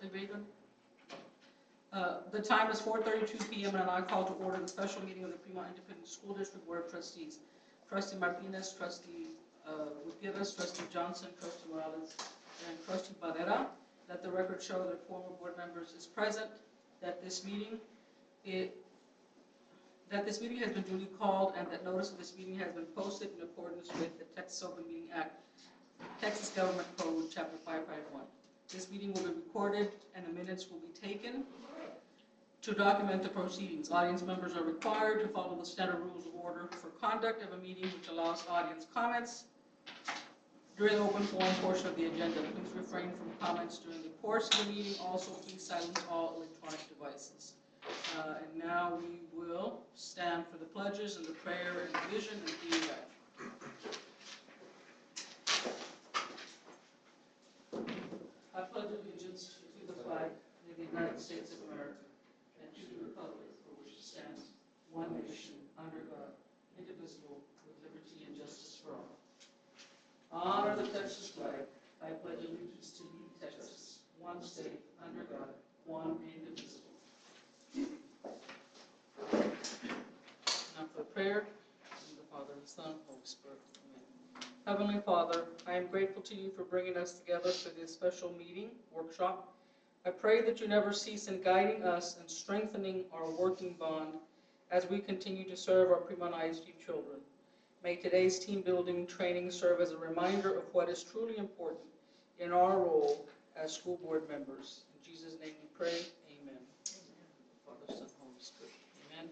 Everybody good? The time is 4:32 p.m. and I call to order the special meeting of the Premont Independent School District Board of Trustees. Trustee Martinez, Trustee Gutierrez, Trustee Johnson, Trustee Morales, and Trustee Barrera. Let the record show that former board members is present, that this meeting has been duly called, and that notice of this meeting has been posted in accordance with the Texas Open Meeting Act, Texas Government Code, Chapter 551. This meeting will be recorded, and the minutes will be taken to document the proceedings. Audience members are required to follow the standard rules of order for conduct of a meeting, which allows audience comments during the open forum portion of the agenda. Please refrain from comments during the course of the meeting. Also, please silence all electronic devices. And now we will stand for the pledges and the prayer and the vision and the action. I pledge allegiance to the flag of the United States of America and to the republic for which it stands, one nation, under God, indivisible, with liberty and justice for all. Honor the Texas flag. I pledge allegiance to thee, Texas, one state, under God, one indivisible. Now for prayer, in the Father, the Son, and the Holy Spirit. Amen. Heavenly Father, I am grateful to you for bringing us together for this special meeting, workshop. I pray that you never cease in guiding us and strengthening our working bond as we continue to serve our Premont ISD children. May today's team building training serve as a reminder of what is truly important in our role as school board members. In Jesus' name we pray, amen. Father, Son, Holy Spirit, amen.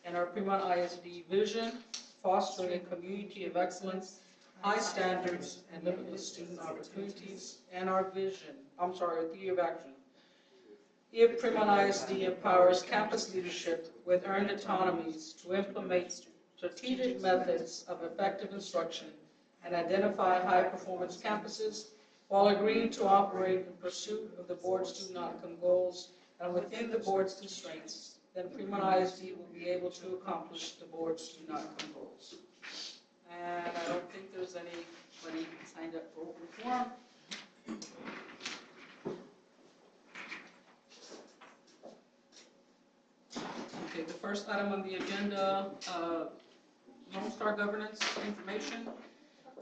And our Premont ISD vision, fostering a community of excellence, high standards, and limitless student opportunities, and our vision, a theory of action. If Premont ISD empowers campus leadership with earned autonomies to implement strategic methods of effective instruction and identify high-performance campuses while agreeing to operate in pursuit of the board's student outcome goals and within the board's constraints, then Premont ISD will be able to accomplish the board's student outcome goals. And I don't think there's anybody signed up for open forum. Okay, the first item on the agenda, Lone Star governance information.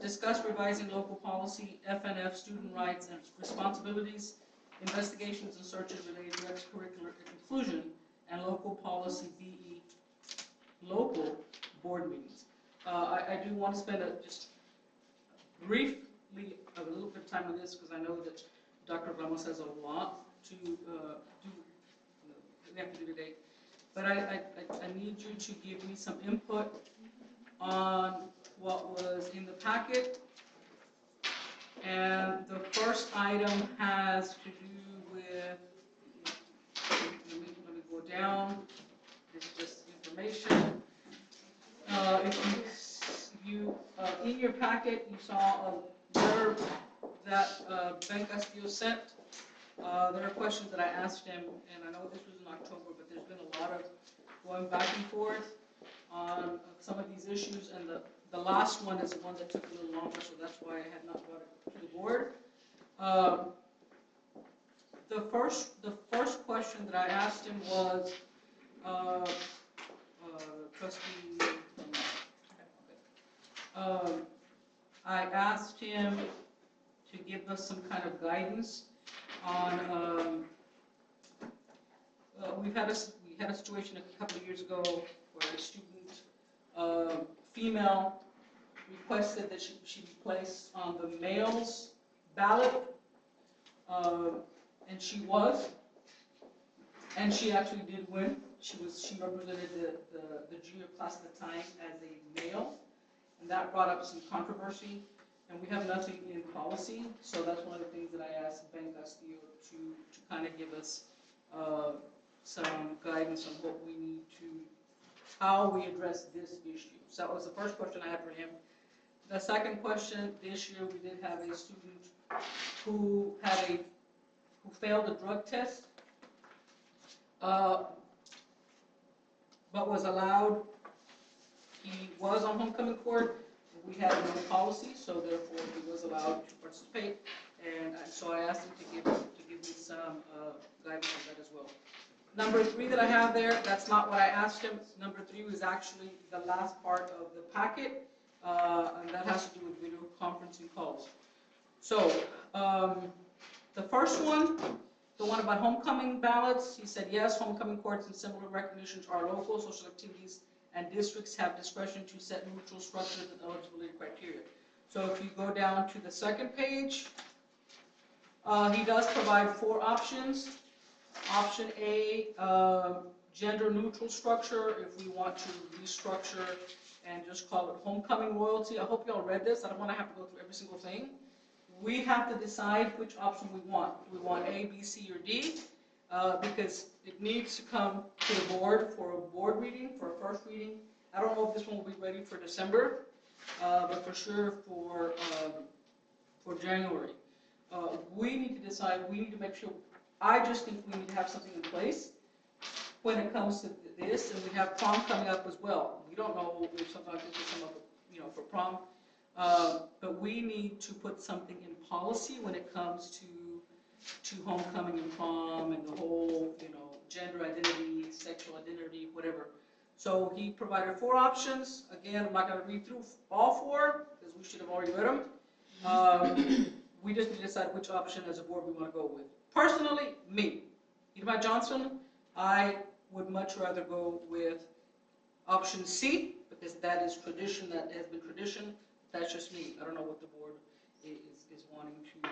Discuss revising local policy, FNF, student rights and responsibilities, investigations and searches related to extracurricular inclusion, and local policy BE, local board meetings. I do want to spend just briefly a little bit of time on this because I know that Dr. Ramos has a lot to do. We have to do today. But I need you to give me some input on what was in the packet. And the first item has to do with, let me go down, it's just information. If you in your packet, you saw a letter that Ben Castillo sent. There are questions that I asked him, and I know this was in October, but there's been a lot of going back and forth on some of these issues, and the last one is the one that took a little longer, so that's why I had not brought it to the board. The first question that I asked him was, I asked him to give us some kind of guidance on, we had a situation a couple of years ago where a student, female, requested that she be placed on the male's ballot, and she was, and she actually did win. She represented the junior class at the time as a male, and that brought up some controversy. And we have nothing in policy, so that's one of the things that I asked Ben Castillo to kind of give us some guidance on what we need to, how we address this issue. So that was the first question I had for him. The second question, this year we did have a student who failed a drug test, but was allowed. He was on homecoming court. We had no policy, so therefore he was allowed to participate. And so I asked him to give me some some guidance on that as well. Number 3 that I have there, that's not what I asked him. Number 3 was actually the last part of the packet, and that has to do with video conferencing calls. So, the first one, the one about homecoming ballots, he said yes, homecoming courts and similar recognitions are local. Social activities and districts have discretion to set neutral structures and eligibility criteria. So if you go down to the second page, he does provide 4 options. Option A, gender neutral structure, if we want to restructure and just call it homecoming royalty. I hope you all read this. I don't want to have to go through every single thing. We have to decide which option we want. Do we want A, B, C, or D? Because it needs to come to the board for a board reading, for a first reading. I don't know if this one will be ready for December, but for sure for January. We need to decide, we need to make sure, I just think we need to have something in place when it comes to this, and we have prom coming up as well. We don't know if something like this will come up, for prom. But we need to put something in policy when it comes to homecoming and prom and the whole, gender identity, sexual identity, whatever. So he provided 4 options. Again, I'm not going to read through all 4 because we should have already read them. We just need to decide which option as a board we want to go with. Personally, me, Edmund Johnson, I would much rather go with option C because that is tradition, that has been tradition. That's just me. I don't know what the board is wanting to,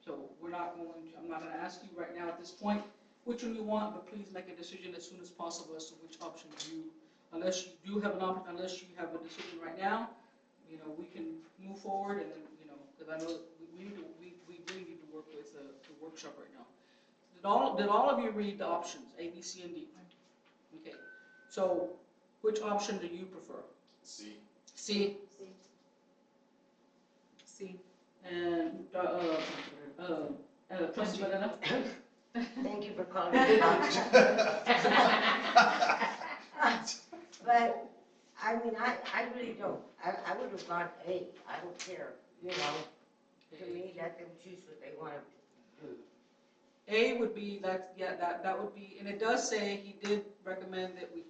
so we're not going to, I'm not going to ask you right now at this point which one you want, but please make a decision as soon as possible as to which option unless you do have an option, unless you have a decision right now, we can move forward and then, because I know we really need to work with the workshop right now. Did all of you read the options, A, B, C, and D? Okay. So, which option do you prefer? C. C. C. And Trustee Banana? Thank you for calling me out. But, I mean, I really don't. I would have gone A. I don't care, To me, let them choose what they want to do. A would be, that would be, and it does say, he did recommend that we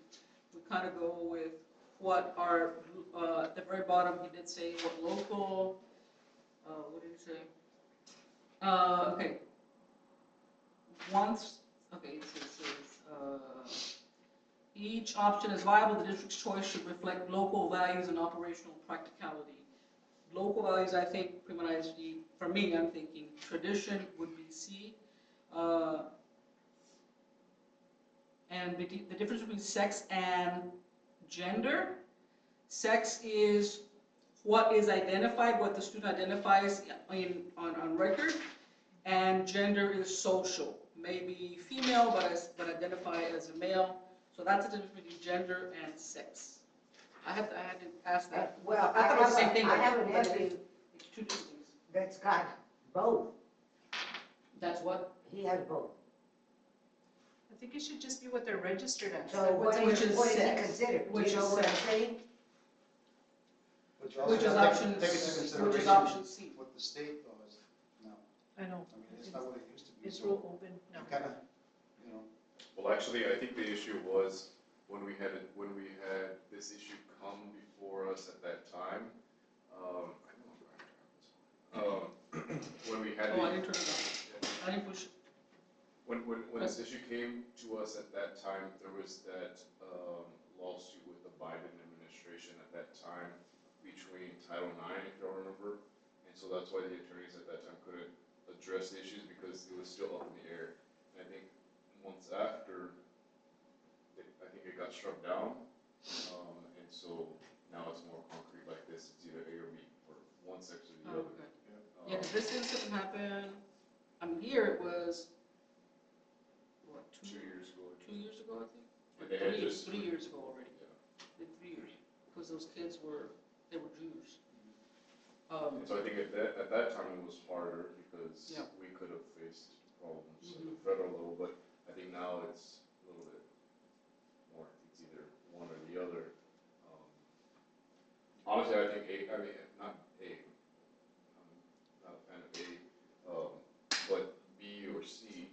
kind of go with what our, at the very bottom, he did say what local, what did he say? Okay. It says, each option is viable. The district's choice should reflect local values and operational practicality. Local values, I think, Premont ISD, for me, I'm thinking tradition would be C. And the difference between sex and gender. Sex is what is identified, what the student identifies on record, and gender is social. Maybe female, but identify as a male. So that's the difference between gender and sex. I had to ask that. Well, I thought it was the same thing. I have an but nephew it's 2 different things. that's got both. That's what? He has both. I think it should just be what they're registered as. So what is he sex? considered? Do Which you know is what I'm sex? saying? Which is option, Take into which is consideration option C. what the state does. No, I know. I mean, it's not what it used to be. It's So real open now. kind of, Well, actually, I think the issue was when we had this issue come before us at that time. When we had Oh, I didn't turn it on. I didn't push it. when this issue came to us at that time, there was that lawsuit with the Biden administration at that time between Title IX, if y'all remember, and so that's why the attorneys at that time couldn't address the issues because it was still up in the air. And I think months after, I think it got struck down, and so now it's more concrete like this. It's either A or B, or one sex or the other. Okay. Yeah, because this incident happened, here it was, what, 2 years ago. 2 years ago, I think? And they had just 3 years ago already. Yeah. 3 years, because those kids were juniors. And so I think at that time it was harder because Yeah. we could have faced problems at the federal level, but I think now it's a little bit more, it's either one or the other. Honestly, I think not A, I'm not a fan of A, but B or C,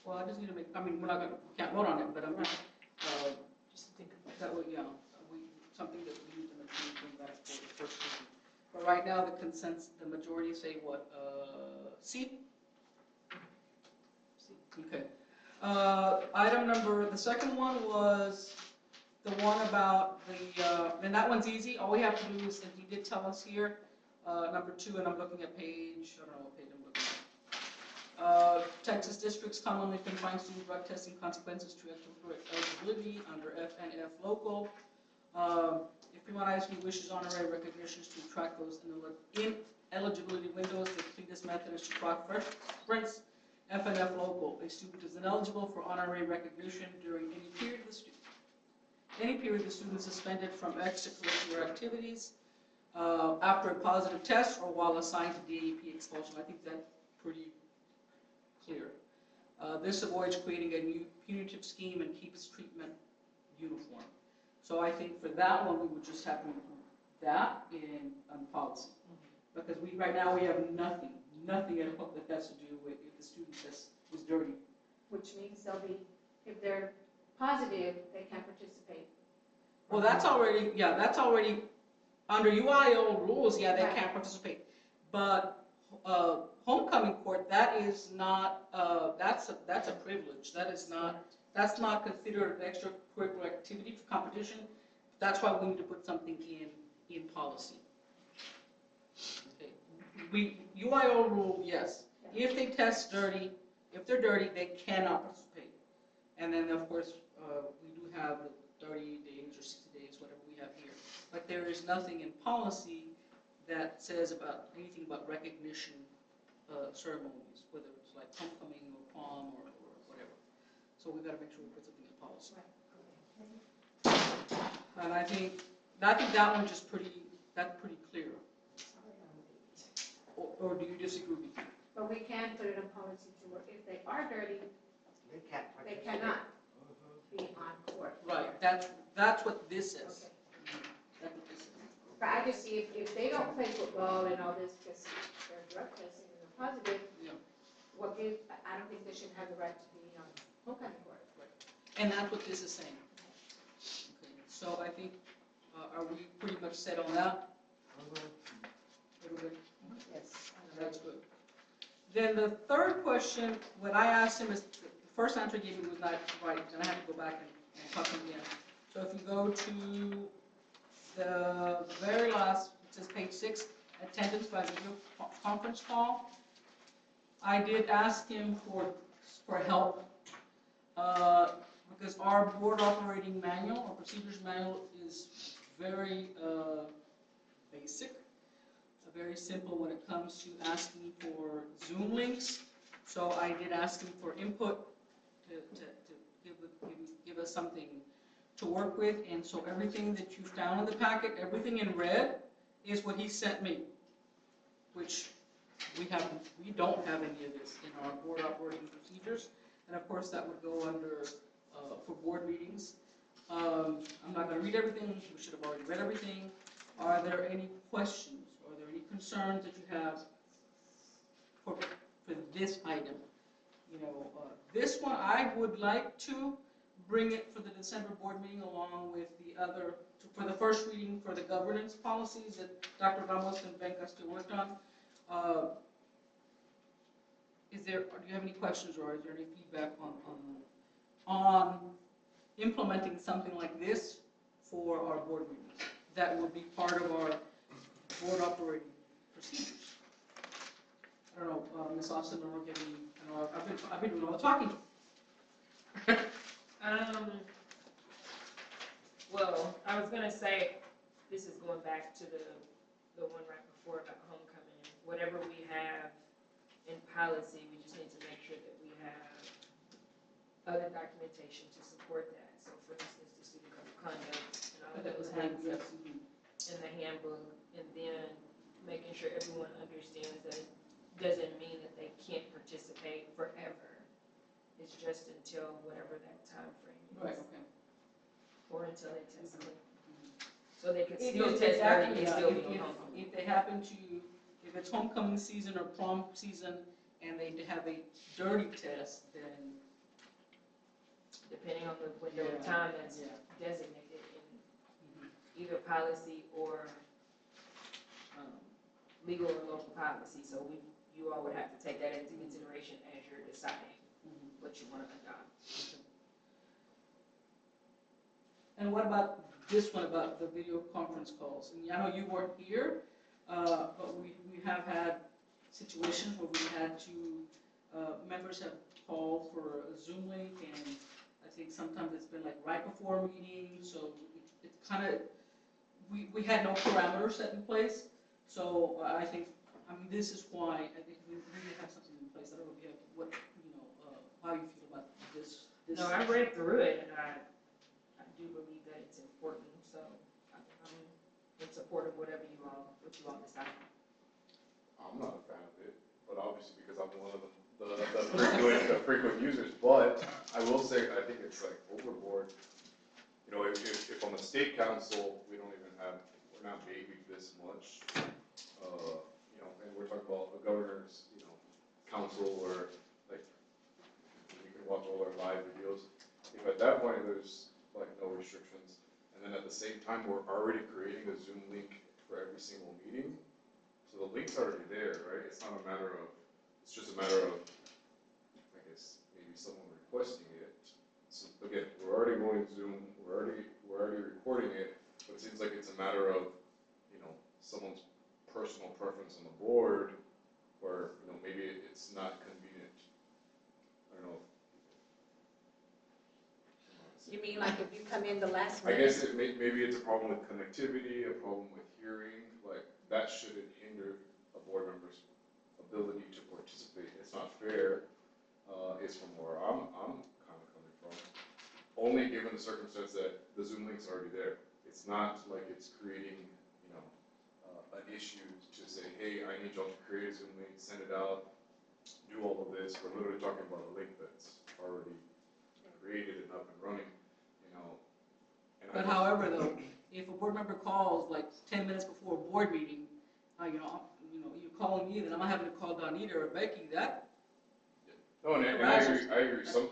Well, I just need to make, I mean, we're not gonna, we can't vote on it, but I'm just, Just to think about that way, yeah, something that we need to make sure we bring back for the first reading. But right now, the consensus, the majority say what, C? Okay. The second one was the one about and that one's easy. All we have to do is, and he did tell us here, number 2, and I'm looking at page, I don't know what page I'm looking at. Texas districts commonly confine student drug testing consequences to extracurricular eligibility under FNF local. If Premont ISD wishes honorary recognitions to track those ineligibility windows, the cleanest method is to cross-reference FNF local. A student is ineligible for honorary recognition during any period the student is suspended from extracurricular activities after a positive test or while assigned to DAP expulsion. I think that's pretty clear. This avoids creating a new punitive scheme and keeps treatment uniform. So I think for that one, we would just have to include that in policy. Because right now we have nothing at all that has to do with if the student test is dirty. Which means they'll be, if they're positive, they can't participate. Well, that's already, under UIO rules, yeah, they Right. can't participate. But homecoming court, that is not, that's a privilege. That's not considered an extracurricular activity for competition. That's why we need to put something in policy. Okay. UIO rule, yes. If they test dirty, if they're dirty, they cannot participate. And then, of course, we do have the 30 days or 60 days, whatever we have here. But there is nothing in policy that says anything about recognition ceremonies, whether it's like homecoming or prom or whatever. So we've got to make sure we put something in policy. And I think that one just that's pretty clear. Or do you disagree with me? But we can put it in policy to where if they are dirty, They can't they participate. cannot be on court. Right, that's what this says. Okay. That's what this says. But I just see if they don't play football and all this because they're drug testing and they're positive, Yeah. I don't think they should have the right to be on homecoming court. And that's what this is saying. Okay. So I think, are we pretty much set on that? Everybody? Yes. That's good. Then the third question, what I asked him is, the first answer he gave me was not right, and I had to go back and talk to him again. So if you go to the very last, it says page 6, attendance by video conference call. I did ask him for help because our board operating manual or procedures manual is very basic. Very simple when it comes to asking for Zoom links. So I did ask him for input to give us something to work with. And so everything that you found in the packet, everything in red, is what he sent me, which we don't have any of this in our board operating procedures. And of course, that would go under for board meetings. I'm not going to read everything. We should have already read everything. Are there any questions? Concerns that you have for this item? This one I would like to bring it for the December board meeting along with the other, for the first reading for the governance policies that Dr. Ramos and Ben Castillo worked on. Do you have any questions or is there any feedback on implementing something like this for our board meetings that will be part of our board operating procedures? I don't know, Ms. Austin, or give me, I've been doing all the talking. Well, I was gonna say, this is going back to the one right before about homecoming. Whatever we have in policy, we just need to make sure that we have other documentation to support that. So for instance, the student code of conduct and all of those things in the handbook, and then making sure everyone understands that it doesn't mean that they can't participate forever. It's just until whatever that time frame is. Right, okay. Or until they test clean. So they could If still it's test exactly, dirty and still be on homecoming. if they happen to, if it's homecoming season or prom season and they have a dirty test, then depending on the window of Yeah, time that's yeah. designated in Mhm. either policy or legal or local policy. So you all would have to take that into consideration as you're deciding Mhm. what you want to adopt. And what about this one about the video conference calls? And I know you weren't here, but we have had situations where we had to, members have called for a Zoom link, and I think sometimes it's been like right before a meeting, so it kind of, we had no parameters set in place. So I think, this is why I think we need to have something in place. I don't know if you have, what, how you feel about this. No, I read through it and I do believe that it's important. So I'm in support of what you all decide. I'm not a fan of it, but obviously because I'm one of the frequent users. But I will say, I think it's like overboard. If on the state council, we don't even have, we're not babied this much, and we're talking about the governor's, council, or like, you can watch all our live videos. If at that point there's like no restrictions, and then at the same time, we're already creating a Zoom link for every single meeting, so the link's already there, right? It's not a matter of, it's just a matter of, I guess, maybe someone requesting it. So again, we're already going Zoom, we're already recording it, but it seems like it's a matter of, someone's personal preference on the board, or, maybe it's not convenient. I don't know. You mean like if you come in the last I minute? guess maybe it's a problem with connectivity, a problem with hearing, like, that shouldn't hinder a board member's ability to participate. It's not fair, is from where I'm kind of coming from. Only given the circumstance that the Zoom link's already there. It's not like it's creating, an issue to say, hey, I need y'all to create a Zoom link, send it out, do all of this. We're literally talking about a link that's already created and up and running, And But however, though, if a board member calls like 10 minutes before a board meeting, you're calling me, then I'm not having to call Donita or Becky. That No, and I agree. Some.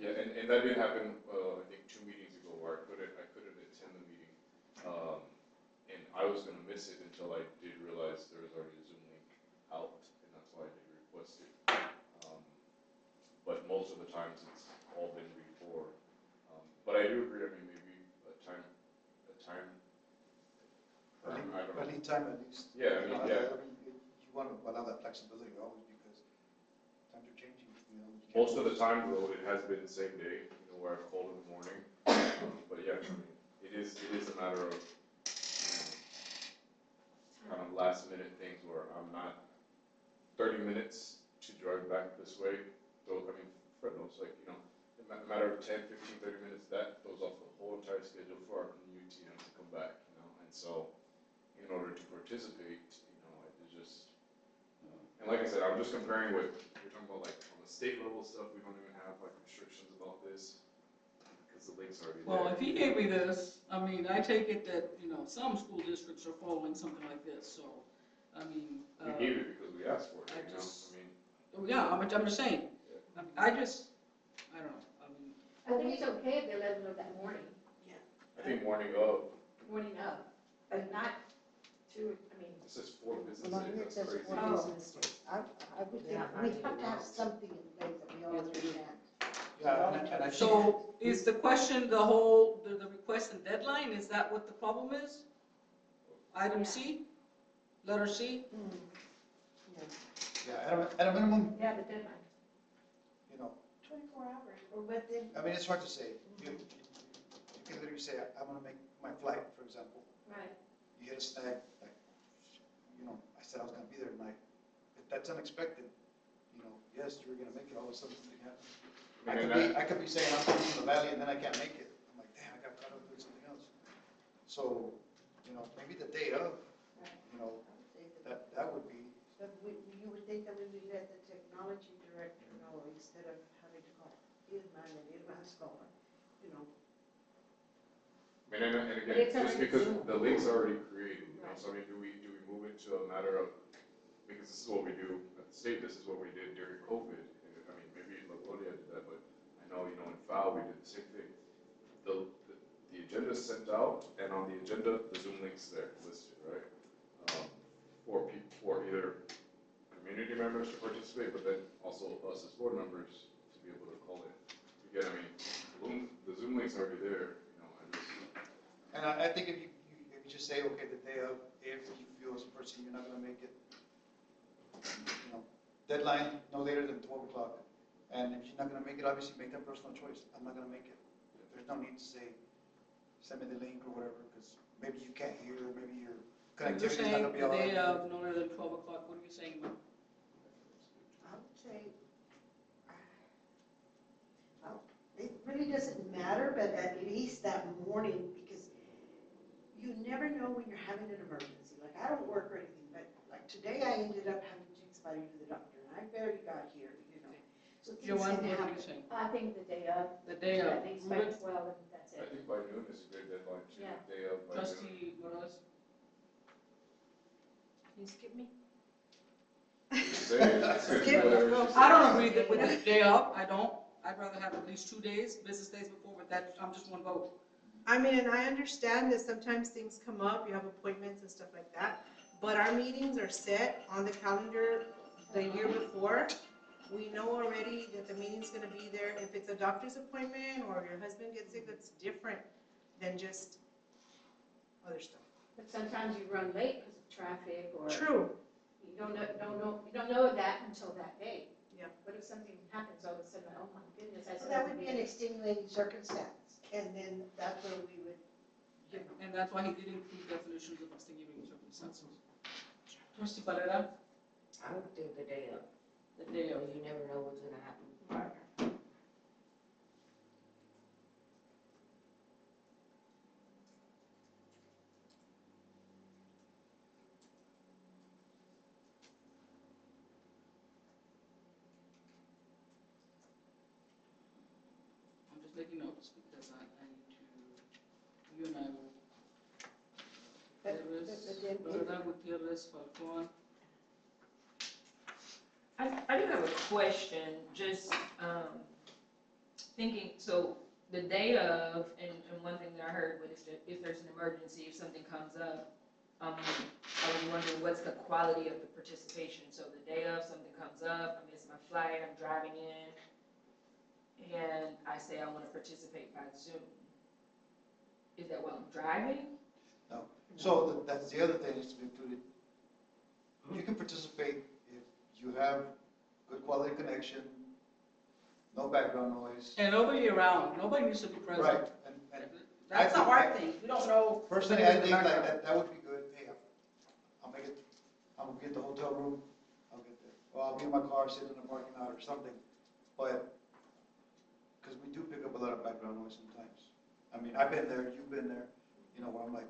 Yeah, and that did happen. I think 2 meetings ago, where I couldn't attend the meeting, and I was gonna miss it until I did realize there was already a Zoom link out, and that's why I did request it. But most of the times it's all been before. But I do agree. I mean, maybe a time. I don't know. A lead time at least. Yeah, I mean, yeah. You want to allow that flexibility always, because times are changing, you can't Most of the always- time, though, it has been the same day, where I've called in the morning. But yeah, I mean, it is a matter of, kind of last minute things where I'm not 30 minutes to drive back this way. So, I mean, Fred knows, like, in a matter of 10, 15, 30 minutes, that throws off the whole entire schedule for our commute, to come back, and so, in order to participate, it's just, and like I said, I'm just comparing with, you're talking about like on the state level stuff, we don't even have like restrictions about this, because the link's already there. Well, if he gave me this, I take it that, some school districts are following something like this, so, We gave it because we asked for it, I just- I mean. Oh, yeah, I'm just saying. I don't know, I think it's okay if they let them know that morning, I think morning of, morning of, but not too, it says 4 business Well, days, here it that's says crazy. 4 business days. I would think, we have to have something in place that we all understand. Yeah, and I think. so is the question the whole, the request and deadline, is that what the problem is? Item C, letter C? Yeah, at a minimum, yeah, the deadline. 24 hours, or what then? it's hard to say. You can literally say, I'm gonna make my flight, for example. Right. You hit a snag, like, I said I was gonna be there tonight. If that's unexpected, yes, you're gonna make it, all of a sudden something happens. I could be saying I'm coming from the valley and then I can't make it. I'm like, damn, I got caught up doing something else. So, maybe the day of, I would say that, that would be, but you would think that we would let the technology director know instead of having to call Irma and Irma's calling, And again, It's just already because Zoom. the link's already created, Right. so I mean, do we move it to a matter of, because this is what we do at the state, this is what we did during COVID, and I mean, maybe La Gloria did that, but I know, you know, in FAO, we did the same thing. The agenda is sent out, and on the agenda, the Zoom link's there listed, right? For either community members to participate, but then also us as board members to be able to call in. Again, I mean, the Zoom link's already there, you know, and just, And I think if you just say, okay, the day of, if you feel as a person you're not gonna make it, you know, deadline no later than 12 o'clock. And if you're not gonna make it, obviously make that personal choice. I'm not gonna make it. There's no need to say, send me the link or whatever, because maybe you can't hear, or maybe your You're connectivity's not saying gonna be the all day right. of, no later than 12 o'clock, what are you saying, ma'am? I would say, well, it really doesn't matter, but at least that morning, because you never know when you're having an emergency. Like, I don't work or anything, but like today I ended up having to take somebody to the doctor, and I barely got here, you know. So things Joanne, can what are happen. you saying? I think the day of, The day of. at least by 12, and that's I it. think by noon is a good deadline too, Yeah. day of by noon. Trustee Morales? Can you skip me? Say it, Skip, whatever go. she I don't says. agree with the day of, I don't. I'd rather have at least 2 days, business days before, but that, I'm just one vote. I mean, and I understand that sometimes things come up, you have appointments and stuff like that, but our meetings are set on the calendar the year before. We know already that the meeting's gonna be there. If it's a doctor's appointment or your husband gets sick, that's different than just other stuff. But sometimes you run late because of traffic, or True, you don't know that until that day. Yeah. What if something happens all of a sudden, oh my goodness, I So said. that would be an extenuating circumstance, and then that's where we would, you know. And that's why he did include definitions of extenuating circumstances. Trustee Barrera? I would think the day of, The day of. because you never know what's gonna happen prior. I'm just making notes because I need to, you and I will. But then Barrera, Gutierrez, Falcon. I do have a question, just, thinking, so the day of, and one thing that I heard was that if there's an emergency, if something comes up, I was wondering what's the quality of the participation? So the day of, something comes up, I miss my flight, I'm driving in, and I say I wanna participate by Zoom. Is that while I'm driving? So that's the other thing is to be included. You can participate if you have good quality connection, no background noise. And nobody around, nobody needs to be present. Right, and That's I not our think- thing, we don't know. personally, I think like that would be good. Hey, I'll make it, I'm gonna be at the hotel room, I'll get there. Or I'll be in my car sitting in the parking lot or something. But, because we do pick up a lot of background noise sometimes. I mean, I've been there, you've been there, you know, where I'm like,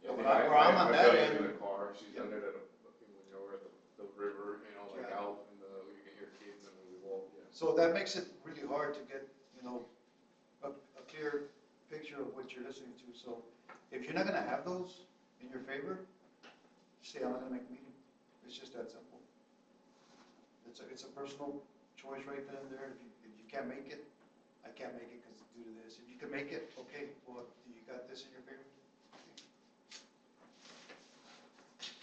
Yeah, Where I- I'm on I've that done it end. in the car, she's done it at a, you know, we're at the river, you know, like Yeah. out in the, you can hear kids and we walk, yeah. so that makes it really hard to get, you know, a clear picture of what you're listening to. So if you're not gonna have those in your favor, say I'm not gonna make a meeting. It's just that simple. It's a personal choice right then and there. If you can't make it, I can't make it because due to this. If you can make it, okay, well, do you got this in your favor?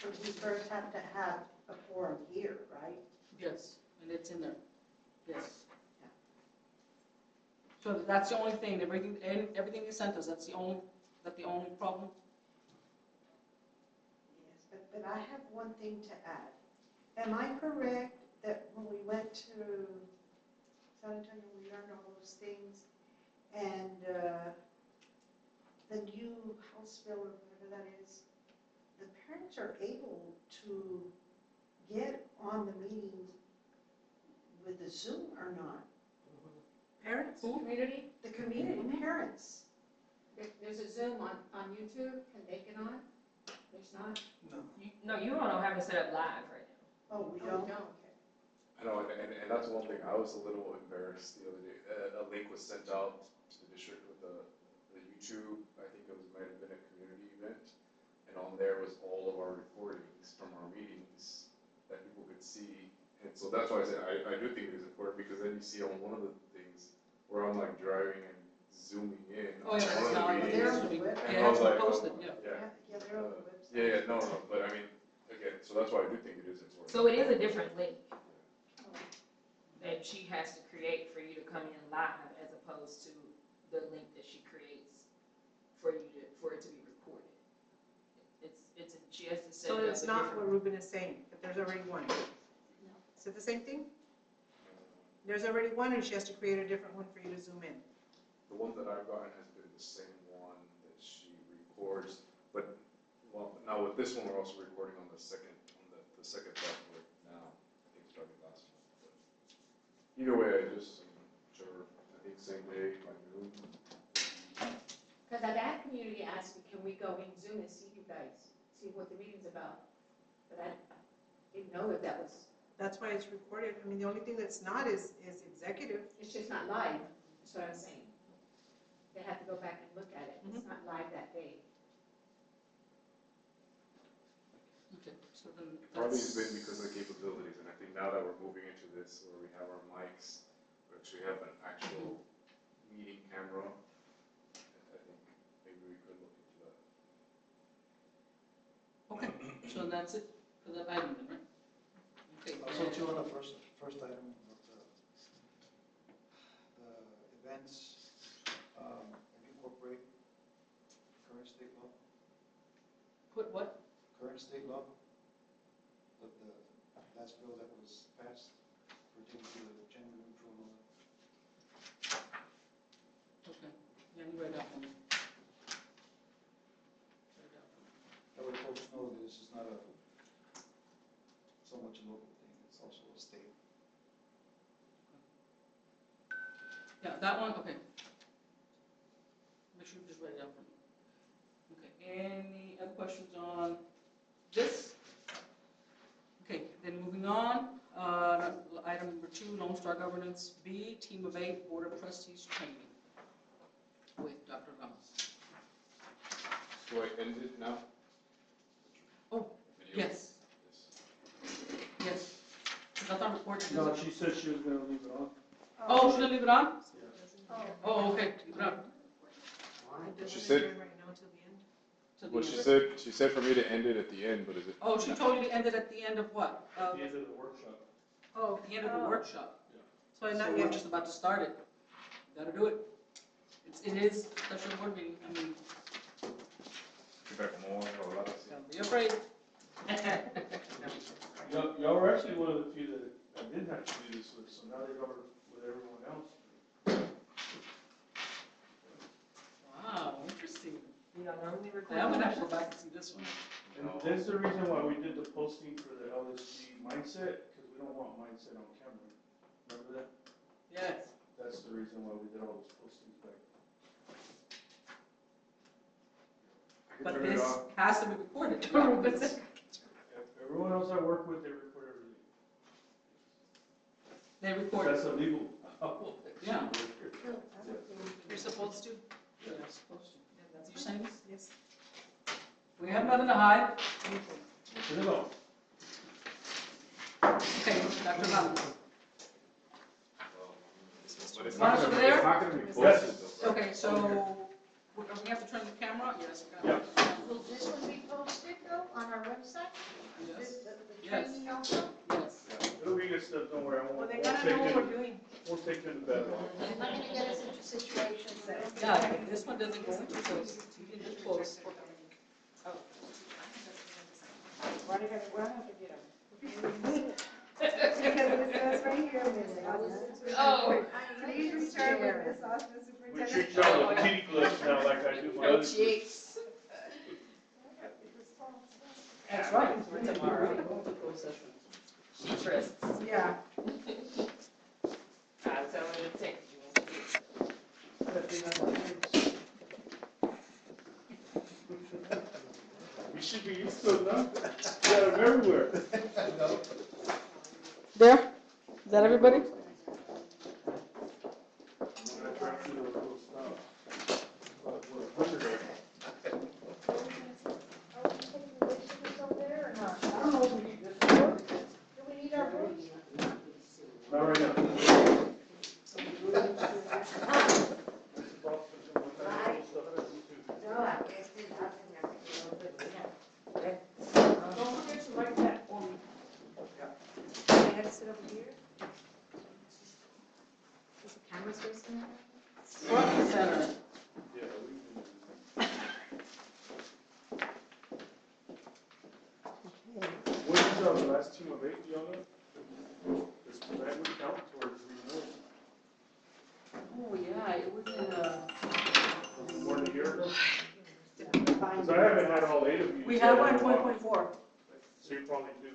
So we first have to have a forum here, right? Yes, and it's in there, yes. So that's the only thing, everything you sent us, that's the only problem? Yes, but I have one thing to add. Am I correct that when we went to San Antonio, we learned all those things, and the new House bill or whatever that is, the parents are able to get on the meeting with the Zoom or not? parents? Community, The community parents. there's a Zoom on YouTube, can they get on? There's not? No, you all don't have it set up live right now. Oh, we Oh, don't? we don't. Okay. I know, and that's one thing, I was a little embarrassed the other day, a link was sent out to the district with the YouTube, I think it might have been a community event, and on there was all of our recordings from our meetings that people could see, and so that's why I said, I do think it is important, because then you see on one of the things where I'm like driving and zooming in. Oh, yeah, on one of that's the how it meetings, They're on is. the web. and Yeah, I was it's like, posted, oh, yeah. yeah. Yeah, they're on the website. Yeah, no, but I mean, again, so that's why I do think it is important. So it is a different link that she has to create for you to come in live, as opposed to the link that she creates for it to be recorded. She has to set So it up it's a not what different. Ruben is saying, but there's already one. Is it the same thing? There's already one, and she has to create a different one for you to zoom in. The one that I've gotten has been the same one that she records, but, well, now with this one, we're also recording on the second software now, I think starting last month, but either way, I just, sure, I think same day, by noon. Because that ad community asked me, can we go in Zoom and see you guys, see what the meeting's about? But I didn't know if that was, That's why it's recorded. I mean, the only thing that's not is executive. it's just not live, that's what I'm saying. They have to go back and look at it, it's not live that day. Okay, so then Probably that's. has been because of the capabilities, and I think now that we're moving into this, where we have our mics, we actually have an actual meeting camera, I think maybe we could look into that. Okay, so that's it for that item then, right? Okay. Also, too, on the first item, the events, incorporate current state law, Put what? current state law, the last bill that was passed pertaining to the gender neutral and all that. Okay, yeah, you write that for me. Write that for me. That way folks know that this is not so much a local thing, it's also a state. Yeah, that one, okay. Make sure you just write it down for me. Okay, any other questions on this? Okay, then moving on, item number 2, Lone Star Governance B, Team of 8, Board of Trustees Training with Dr. Ramos. Do I end it now? Oh, Video? yes, yes. I thought recording. No, she said she was gonna leave it on. Oh, should I leave it on? Oh, okay, leave it on. She said- Right now till the end. Till the Well, end. she said for me to end it at the end, but is it? Oh, she told you to end it at the end of what? At the end of the workshop. Oh, at the end of the workshop. Yeah. So not we're yet. just about to start it. Gotta do it. It is special board meeting, I mean, don't be afraid. Y'all were actually one of the few that didn't have to do this with, so now they cover with everyone else. Wow, interesting. You know, normally record. I'm gonna have to go back and see this one. And that's the reason why we did the posting for the LSG mindset, because we don't want mindset on camera. Remember that? Yes. That's the reason why we did all those postings back. I can But turn it this off. has to be recorded. Everyone else I work with, they record everything. They record. That's illegal. Yeah. Phil, I would think- You're supposed to? Yeah, you're supposed to. That's You saying this? Yes. We have nothing to hide. Turn it off. Okay, Dr. Ramos. But it's Mark's not over gonna, there? it's not gonna be Yes. posted though, right? Okay, so we have to turn the camera on? Yes. we Yeah. gotta- Will this one be posted though on our website? Yes. The Yes. training also? Yes. It'll be good stuff, don't worry, I Well, won't, they won't gotta take know what you, we're doing. won't take you in the bad one. You're not gonna get us into situations that. Yeah, this one doesn't go into close. You can just close. Why do I have to get them? Because it says right here, Oh. Please return with Miss Austin We Superintendent. treat y'all with kitty gloves now like I do my other. Cheeks. That's right. We're tomorrow. We're going to close session. She trusts. Yeah. I'll tell her to text you. We should be used to it now. We got them everywhere. There? Is that everybody? When I drive through the little stop. Are we taking pictures over there or not? I don't know if we need this. Do we need our books? sit over here? Is the camera facing that? Front and center. Yeah, what is the last team of 8, do y'all know? Does that would count towards renewal? Oh, yeah, it was in More than a year ago? Because I haven't had all 8 of you. we have one yet. in 2024. So you probably do.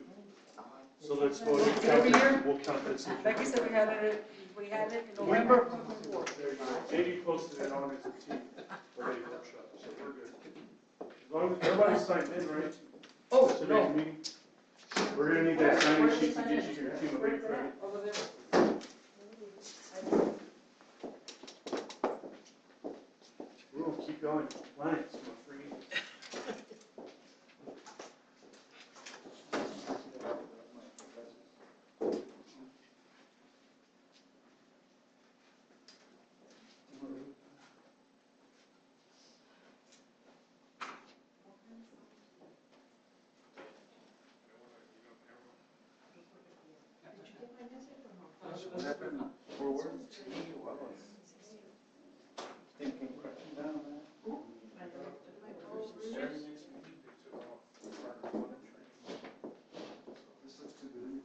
So let's go ahead and Every count year? it. We'll count this. Becky said we had it in November of 2024. There you go. Katie posted it on as a team for the workshop, so we're good. As long as everybody's signed in, right? Oh, Today's no. meeting. We're gonna need that signing sheet to get you your team of 8 credit. Over there. We're gonna keep going. Compliance, my friend. What happened? Forward? Thinking, crashing down, man. This looks too good.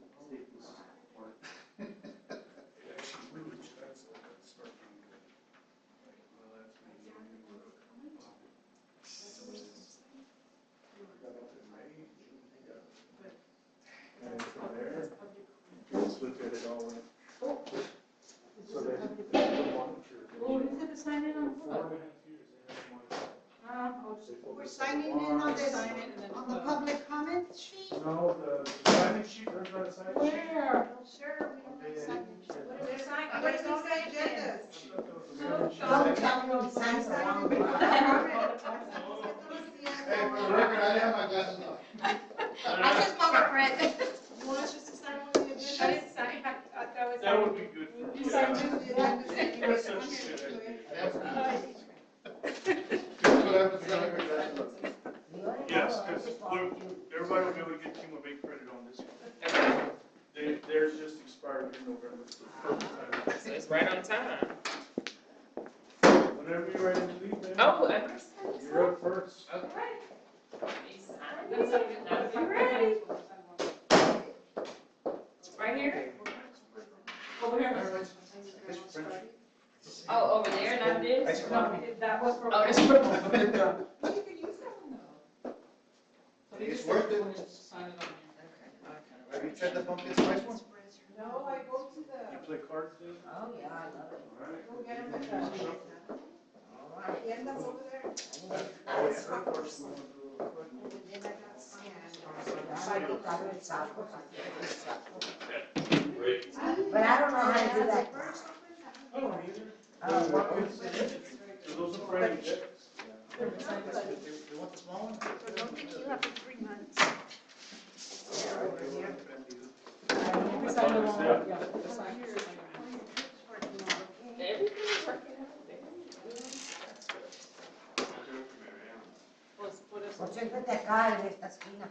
And from there, let's look at it all. So they monitor. Well, who's gonna sign in on 4.5 years, they have monitored. We're signing in on this, on the public comment sheet? No, the signing sheet, there's not a signing sheet. Where? Sure, we don't have signing sheet. What is it? What is on the agenda? Don't tell me you signed the wrong one. Hey, for the record, I didn't have my glasses on. I just want a friend. You want us just to sign on the I agenda? didn't sign, I thought that was. That would be good for You me. sign just the agenda. That's such a good idea. That's what happens when I have my glasses on. Yes, because everybody will be able to get team of 8 credit on this one. Theirs just expired in November, so perfect time. So it's right on time. Whenever you're ready to leave, man. Oh, I'm excited. You're up first. Okay. You ready? Right here? Over here. Oh, over there, not this? Ice cream. No, that was for. Oh, it's for. You could use that one though. It's worth it. Sign it on here. Have you tried the pumpkin spice one? No, I go to You the, play cards, dude? Oh, yeah, I love it. All right. go get them at the, All right. tiendas over there. Oh, yeah. And then I got scanned. But I don't know how to do that. I don't either. Oh, Those are Friday checks. They want the small one? I don't think you have the 3 months. We signed the wrong one, yeah. the sign- Everything's working out. What is Pues siéntate acá en esta esquina.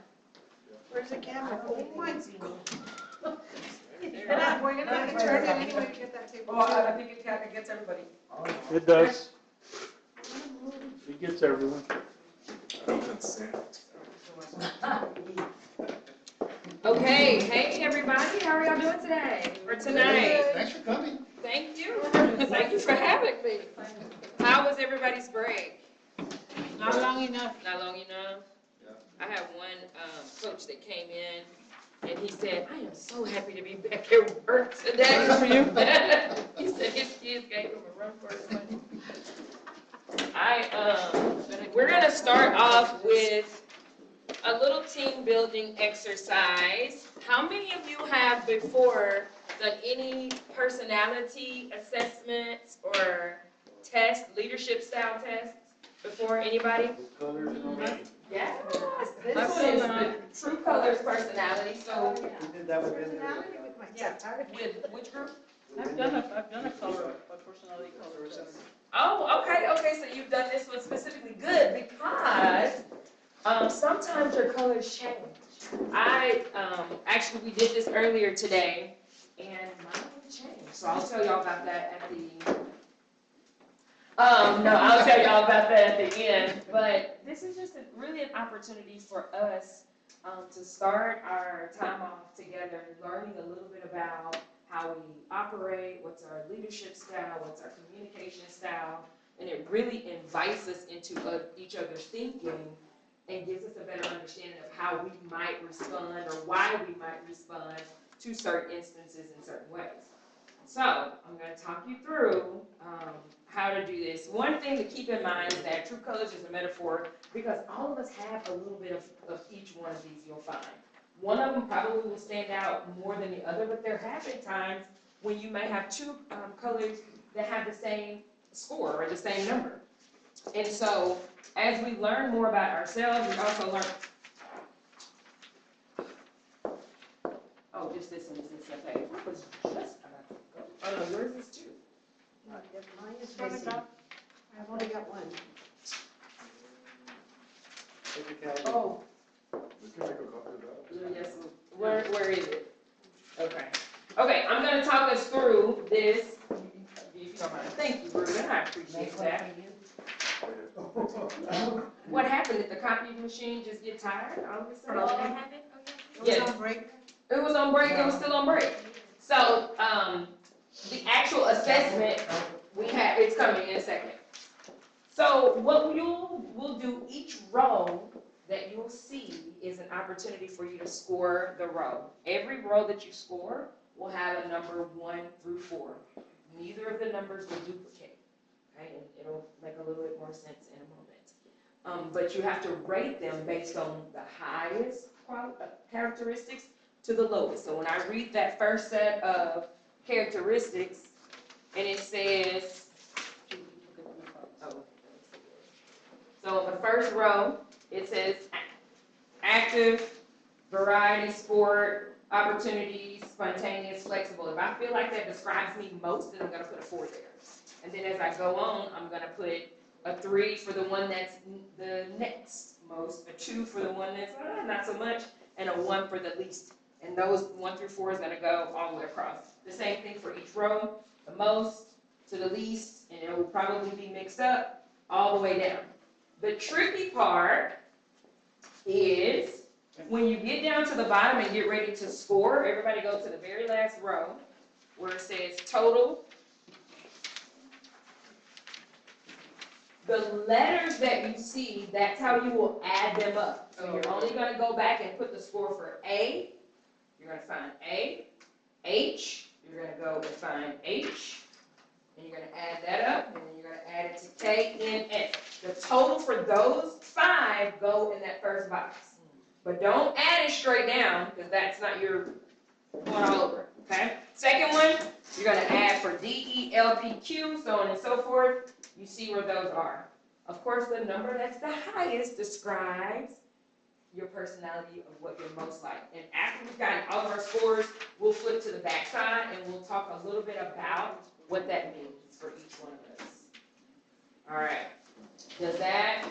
Where's the camera? Oh my God. And I'm going to have to turn it anyway to get that table. Oh, I think it gets everybody. Oh, It does. It gets everyone. Okay, hey everybody, how are y'all doing today, or tonight? Thanks for coming. Thank you, thank you for having me. How was everybody's break? Not long enough. Not long enough? I had one coach that came in and he said, I am so happy to be back at work today. He said his kids gave him a run for his money. We're gonna start off with a little team building exercise. How many of you have before done any personality assessments or tests, leadership style tests before? Anybody? Yes. This I've one done is that. the True Colors personality, so We did that with Personality with my, yeah, with which group? I've done a color, a personality color test. Oh, okay, so you've done this one specifically. Good, because Sometimes your colors change. Actually, we did this earlier today, and mine changed. So I'll tell y'all about that at the, no, I'll tell y'all about that at the end. But this is just really an opportunity for us to start our time off together, learning a little bit about how we operate, what's our leadership style, what's our communication style, and it really invites us into each other's thinking and gives us a better understanding of how we might respond or why we might respond to certain instances in certain ways. So I'm going to talk you through how to do this. One thing to keep in mind is that true colors is a metaphor because all of us have a little bit of each one of these you'll find. One of them probably will stand out more than the other, but there have been times when you may have two colors that have the same score or the same number. And so as we learn more about ourselves, we also learn, oh, just this one is this okay. I was just about to go. Oh no, yours is two. Mine is missing. I've only got one. Oh, We can make a copy of that. yes, where is it? Okay. Okay, I'm gonna talk us through this. If you don't mind. Thank you, Ruben, I appreciate Make one that. for you. What happened? Did the copy machine just get tired all of a sudden? What happened? It was Yeah. on break. It was on break, it was still on break. So, the actual assessment, it's coming in a second. So what we'll do each row that you'll see is an opportunity for you to score the row. Every row that you score will have a number 1 through 4. Neither of the numbers will duplicate, okay? And it'll make a little bit more sense in a moment. But you have to rate them based on the highest characteristics to the lowest. So when I read that first set of characteristics, and it says, so in the first row, it says active, variety, sport, opportunities, spontaneous, flexible. If I feel like that describes me most, then I'm gonna put a 4 there. And then as I go on, I'm gonna put a 3 for the one that's the next most, a 2 for the one that's not so much, and a 1 for the least. And those 1 through 4 is gonna go all the way across. The same thing for each row, the most to the least, and it will probably be mixed up all the way down. The tricky part is when you get down to the bottom and get ready to score, everybody go to the very last row where it says total. The letters that you see, that's how you will add them up. So you're only going to go back and put the score for A. You're going to find A, H. You're going to go and find H. And you're going to add that up, and then you're going to add it to K, N, S. The total for those 5 go in that first box. But don't add it straight down, because that's not your going all over, okay? Second one, you're going to add for D, E, L, P, Q, so on and so forth. You see where those are. Of course, the number that's the highest describes your personality of what you're most like. And after we've gotten all of our scores, we'll flip to the back side, and we'll talk a little bit about what that means for each one of us. All right. Does that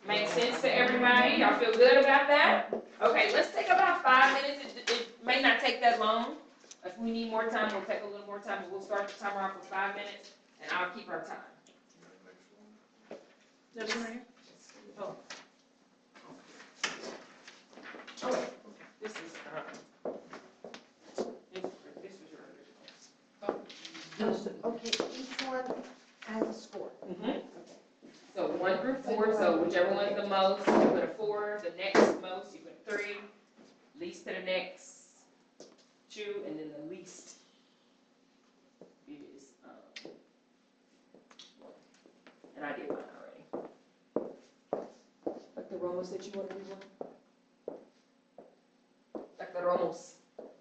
make sense to everybody? Y'all feel good about that? Okay, let's take about 5 minutes. It may not take that long. If we need more time, we'll take a little more time, but we'll start the timer off with 5 minutes, and I'll keep our time. Is that one right here? Oh. Oh, this is, this is your original. Okay, each one has a score. Mm-hmm. So 1 through 4, so whichever one's the most, you put a 4, the next most, you put 3, least to the next 2, and then the least is 1. And I did mine already. Dr. Ramos, did you want to do one? Dr. Ramos,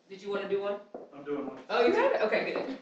did you want to do one? I'm doing one. Oh, you have it? Okay, good.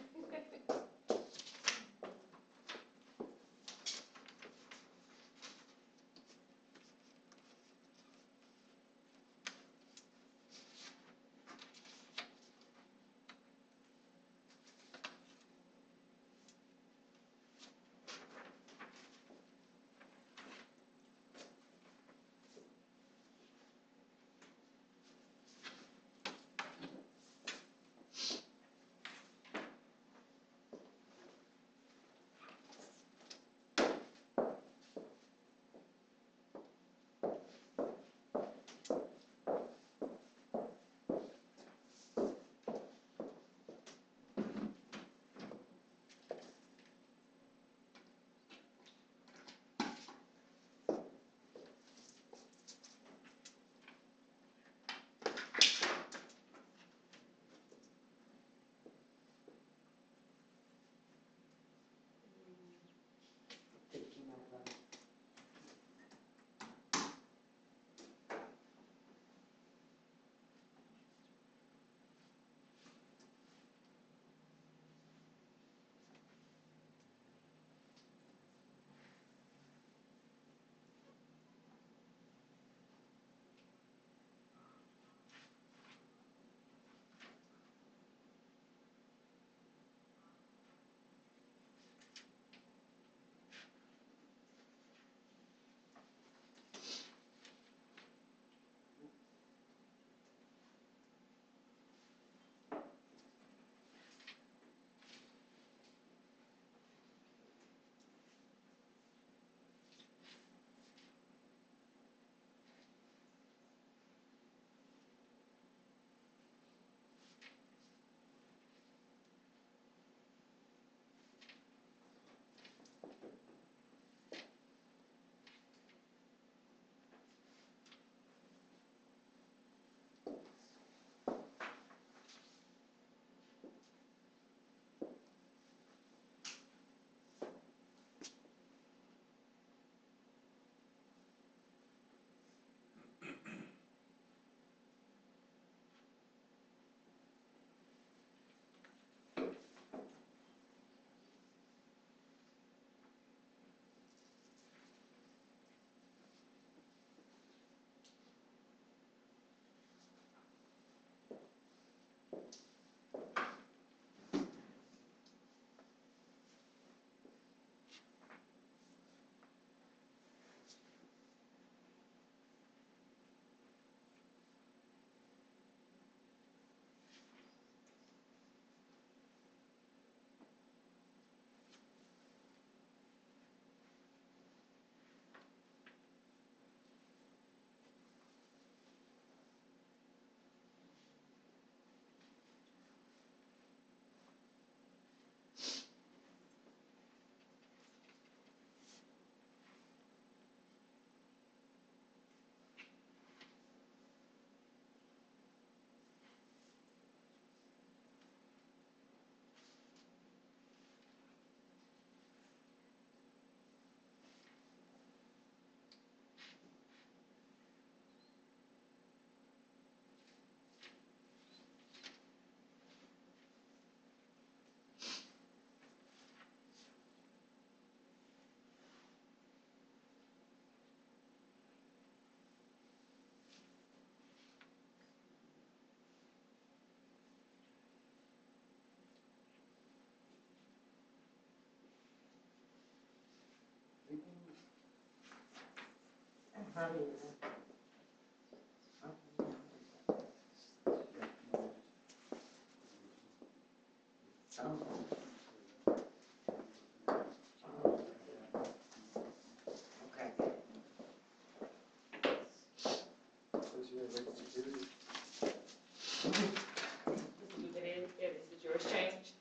Did yours change?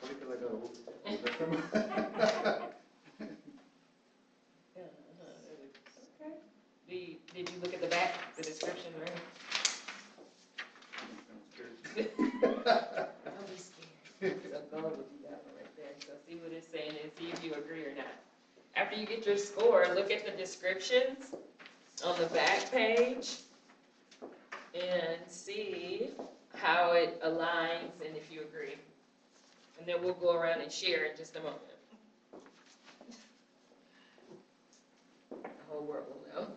Probably 'cause I got old. Okay. Did you look at the back, the description, right? Don't be scared. So go with that one right there. So see what it's saying and see if you agree or not. After you get your score, look at the descriptions on the back page and see how it aligns and if you agree. And then we'll go around and share in just a moment. The whole world will know.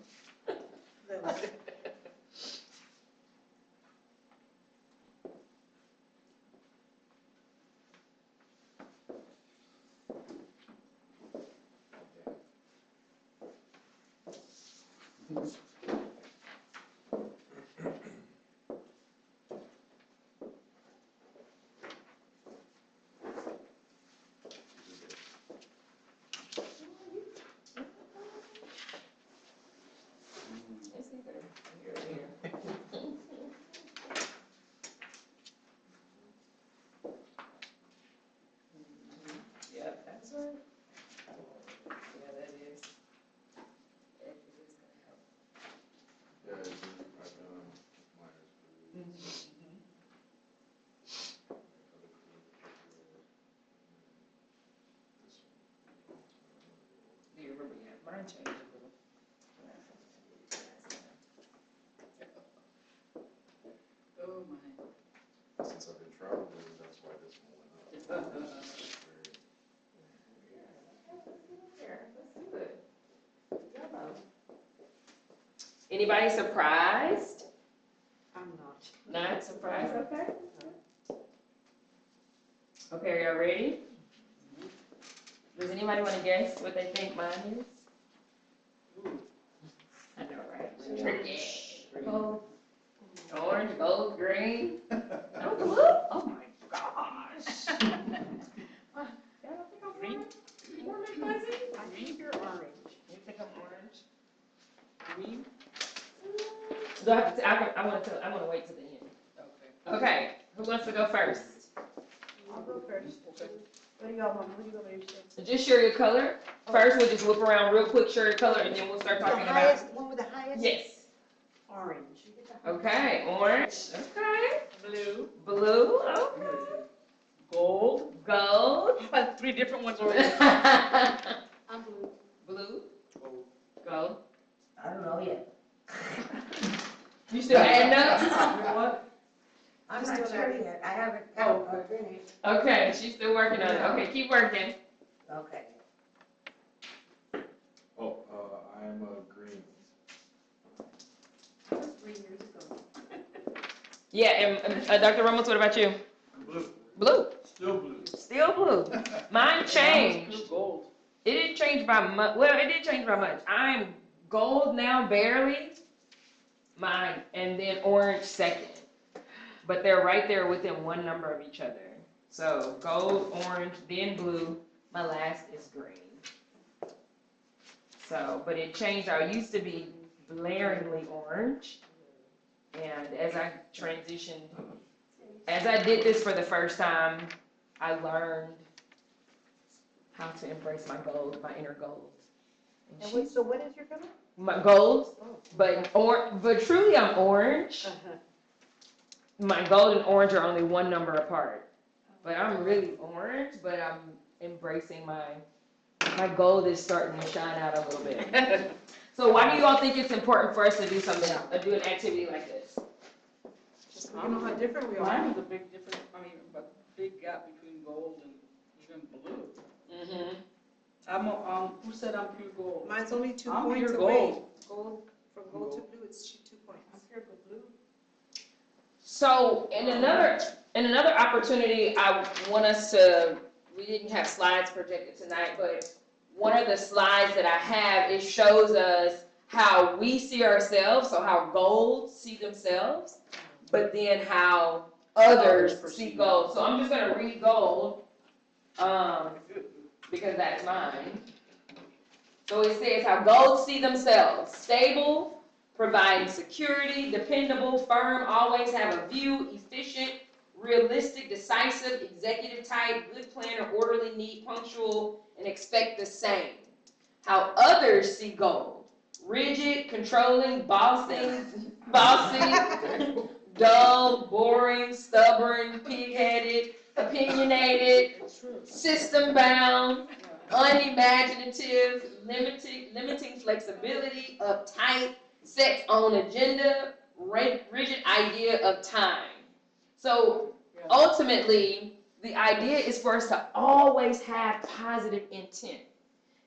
It's either here or here. Yep, that's right. Yeah, that is. It is gonna help. Yeah, I've done mine is Do you remember? Yeah, mine changed a little. Oh, my. Since I've been traveling, that's why this one went up. Let's do it. Yellow. Anybody surprised? I'm not. Not surprised, okay? Okay, are y'all ready? Does anybody want to guess what they think mine is? I know, right? Yeah. Gold. Orange, gold, green. No blue? Oh my gosh. Green? Warm and fuzzy? I think you're orange. You think I'm orange? Green? Do I have to, I want to wait till the end. Okay. Okay, who wants to go first? I'll go first. Okay. What do y'all want? What do you want me to say? Just share your color. First, we'll just whip around real quick, share your color, and then we'll start talking The about. highest, one with the highest? Yes. Orange. Okay, orange. Okay. Blue. Blue. Okay. Gold. Gold. I had 3 different ones already. I'm blue. Blue. Gold. Gold. I don't know yet. You still adding up? You know what? I'm Just not do sure that. yet. I haven't, Oh. finished. Okay, she's still working on it. Okay, keep working. Okay. Oh, I'm a green. Yeah, and Dr. Ramos, what about you? Blue, Blue. still blue. Still blue. Mine changed. Pure gold. It didn't change by much. Well, it did change by much. I'm gold now, barely. Mine, and then orange second. But they're right there within one number of each other. So gold, orange, then blue. My last is green. So, but it changed. I used to be blaringly orange. And as I transitioned, as I did this for the first time, I learned how to embrace my gold, my inner gold. And wait, so what is your color? My gold, but truly I'm orange. My gold and orange are only one number apart. But I'm really orange, but I'm embracing my gold is starting to shine out a little bit. So why do you all think it's important for us to do something, do an activity like this? Just so you know how different we Mine are. is a big difference, a big gap between gold and even blue. Mm-hmm. Who said I'm pure gold? Mine's only 2 I'm points pure away. gold. Gold, from gold to blue, it's 2 points. I'm pure blue. So in another opportunity, I want us to, we didn't have slides projected tonight, but one of the slides that I have, it shows us how we see ourselves, so how gold see themselves, but then how others see gold. So I'm just gonna read gold, because that's mine. So it says how gold see themselves: stable, providing security, dependable, firm, always have a view, efficient, realistic, decisive, executive type, good planner, orderly, neat, punctual, and expect the same. How others see gold: rigid, controlling, bossy, dull, boring, stubborn, pig-headed, opinionated, system-bound, unimaginative, limiting flexibility, uptight, set on agenda, rigid idea of time. So ultimately, the idea is for us to always have positive intent.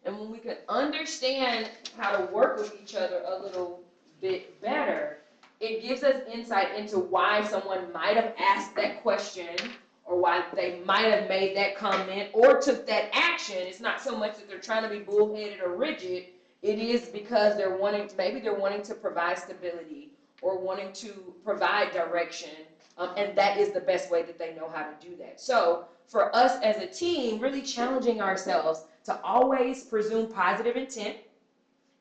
And when we can understand how to work with each other a little bit better, it gives us insight into why someone might have asked that question, or why they might have made that comment or took that action. It's not so much that they're trying to be bullheaded or rigid. It is because maybe they're wanting to provide stability or wanting to provide direction, and that is the best way that they know how to do that. So for us as a team, really challenging ourselves to always presume positive intent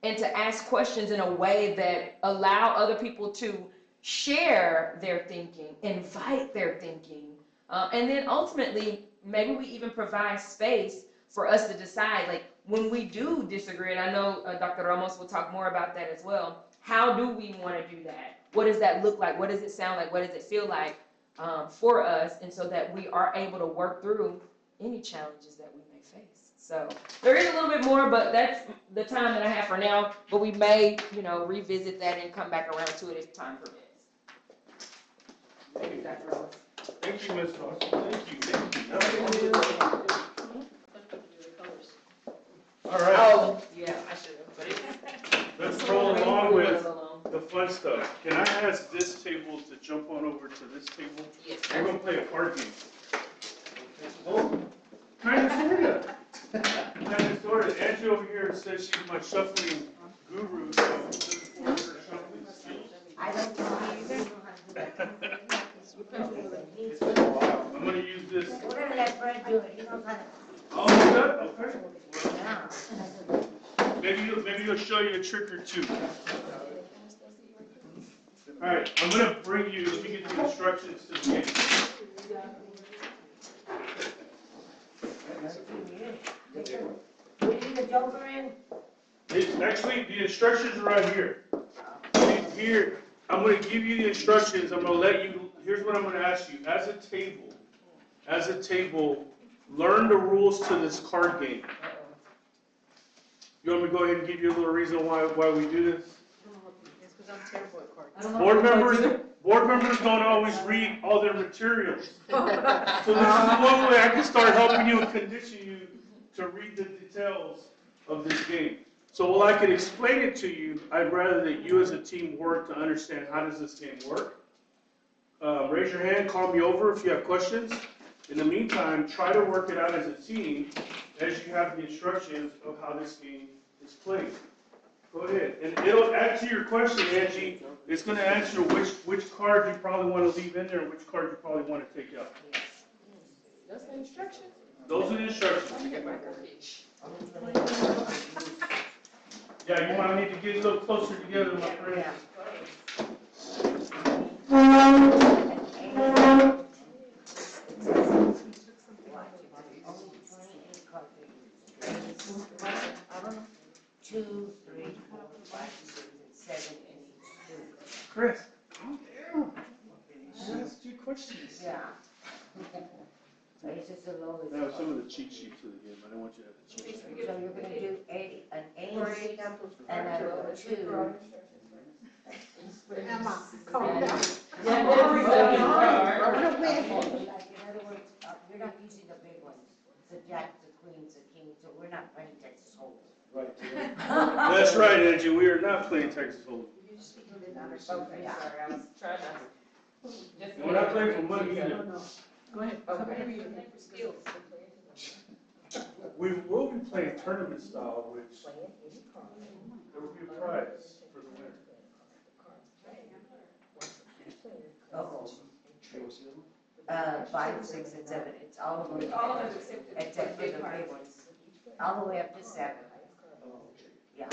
and to ask questions in a way that allow other people to share their thinking, invite their thinking, and then ultimately, maybe we even provide space for us to decide, like, when we do disagree, and I know Dr. Ramos will talk more about that as well, how do we want to do that? What does that look like? What does it sound like? What does it feel like for us? And so that we are able to work through any challenges that we may face. So there is a little bit more, but that's the time that I have for now. But we may, revisit that and come back around to it if time permits. Thank you, Dr. Ramos. Thank you, Ms. Foster. Thank you. All right, Oh, yeah, I should have. But let's roll along with the fun stuff. Can I ask this table to jump on over to this table? Yes, We're sir. gonna play a card game. Oh, kind of, sorta. Angie over here says she's my shuffling guru, so I'm looking forward to her shuffling skills. I don't know either. I'm gonna use this. We're gonna let Fred do it, he knows how to. Oh, good, okay. Yeah. Maybe he'll show you a trick or two. All right, I'm gonna bring you, let me get the instructions to the game. We leave the Joker in? Actually, the instructions are right here. Here, I'm gonna give you the instructions, I'm gonna let you, here's what I'm gonna ask you. As a table, learn the rules to this card game. You want me to go ahead and give you a little reason why we do this? It's because I'm terrible at cards. Board members don't always read all their materials. So this is one way I can start helping you and condition you to read the details of this game. So while I can explain it to you, I'd rather that you as a team work to understand how does this game work. raise your hand, call me over if you have questions. In the meantime, try to work it out as a team as you have the instructions of how this game is played. Go ahead, and it'll add to your question, Angie. It's gonna answer which card you probably wanna leave in there and which card you probably wanna take out. Those are the instructions. Those are the instructions. Let me get my garbage. Yeah, you might need to get a little closer together, my friend. Two, three, four, five, six, and 7, and 2. Chris, calm down. I asked you questions. Yeah. It's just a low. That was some of the cheat sheets for the game. I didn't want you to have the cheat sheets. So you're gonna do an For ace example, and a 2. Emma, calm down. Yeah, Like, in other words, you're not using the big ones, the jacks, the queens, the kings, so we're not playing Texas Hold'em. That's right, Angie. We are not playing Texas Hold'em. Okay, sorry, I was trying to. Just- And we're not playing for money either. Go ahead. Okay. Skills. We will be playing tournament style, which there will be a prize for the winner. Oh. 5, 6, and 7, it's all of them, All of them except for the big ones, all the way up to 7. Yeah.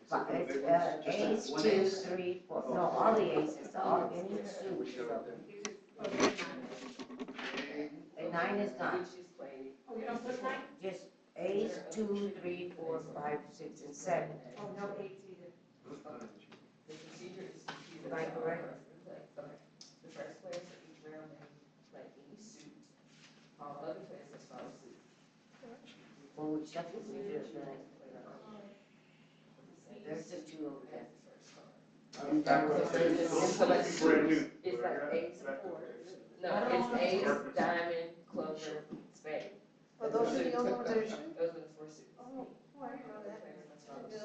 It's ace, 2, 3, 4, no, all the aces, all, any suit, so. And 9 is not, just ace, 2, 3, 4, 5, 6, and 7. Oh, no eights either. The procedure is. Am I correct? The first players of each round may play any suit. All other players must follow suit. Well, we shuffle procedure, there's the 2 over there. Those are brand new. It's like ace, no, it's ace, diamond, clover, spade. Oh, those are the only ones that are shooting? Those are the 4 suits. Oh, I didn't know that. Players must follow suit.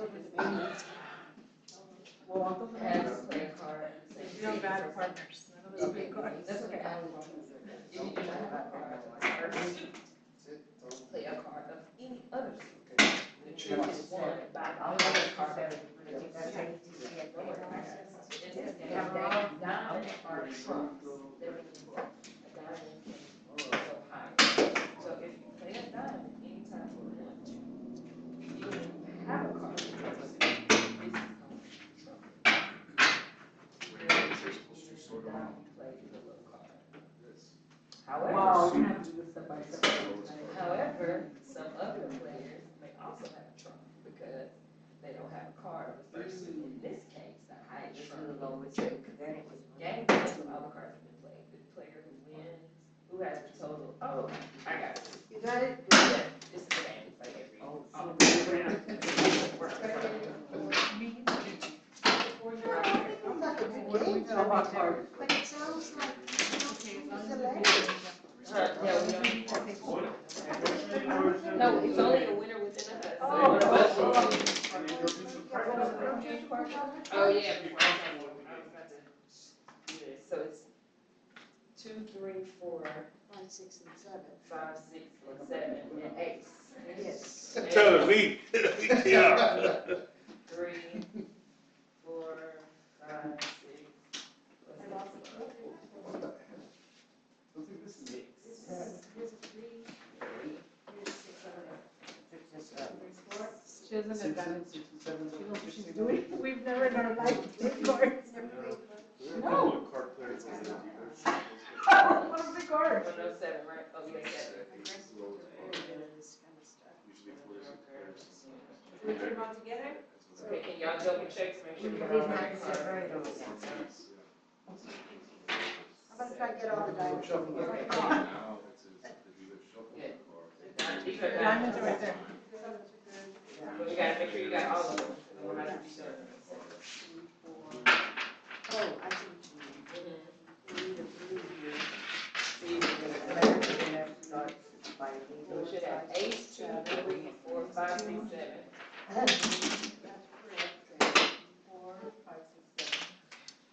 Has to play a card. You're bad partners. None of us play cards. That's okay. If you do not have a card of her suit, play a card of any other suit. The trick is one, All the way up to 7, but you gotta say to see it there. Down or trump. A diamond can go higher. So if you play a diamond anytime for 1, 2, if you don't even have a card, this is called trump. Either down, you play the little card. However, some other players may also have a trump because they don't have a card of the first suit. In this case, the highest trump is the trick. Game plays when all the cards have been played. The player who wins, who has the total, oh, I got it. You got it? Yeah, this is the game we play every, all I'm not a good game, but it sounds like, it's a language. Yeah, we don't. No, it's only a winner within us. Oh. Oh, yeah. Before I was about to do this. So it's 2, 3, 4, 5, 6, and 7. 5, 6, and 7, and ace. Yes. Tell me. Yeah. 3, 4, 5, 6. She doesn't have diamonds. She knows what she's doing. We've never in our life played cards. No. Card players over there, do What's the card? 107, right? Oh, yeah, Usually 4 to 6 players. We put them all together? Okay, can y'all double check to make sure we got These all the not right cards? separate over there. How about if I get all the diamonds over here? Now it's either shuffle Yeah. the cards. These are Diamonds are right there. But we gotta make sure you got all of them. We'll have to be sure. Oh, I see what you mean. We need a blue here. See, we're gonna- so we should have ace, 2, 3, 4, 5, 6, 7. That's correct. 4, 5, 6, 7.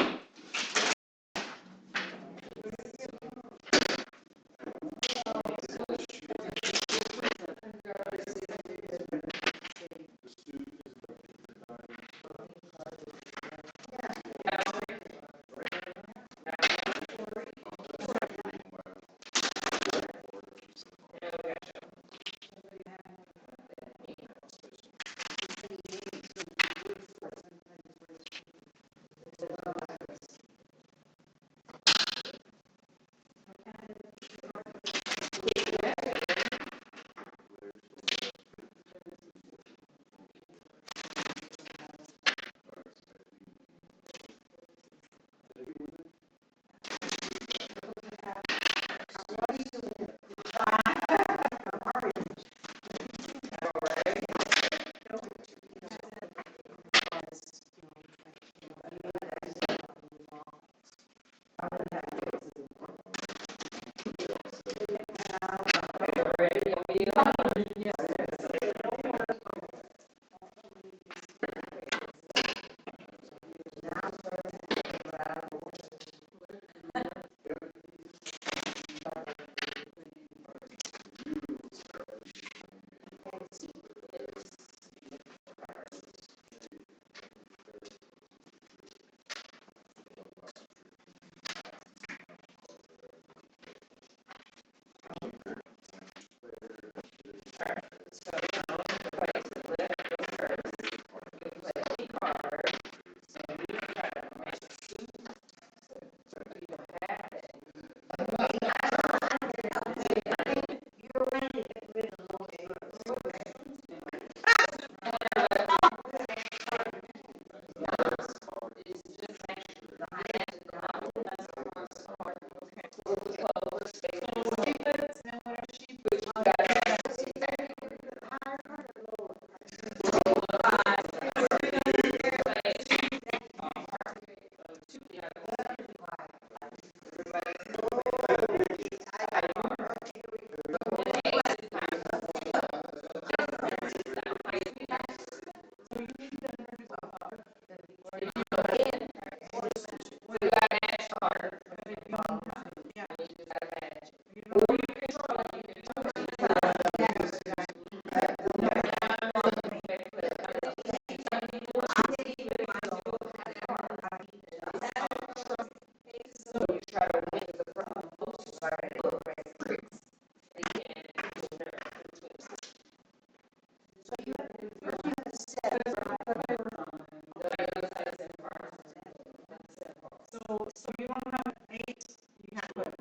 so you don't have an 8, you have what?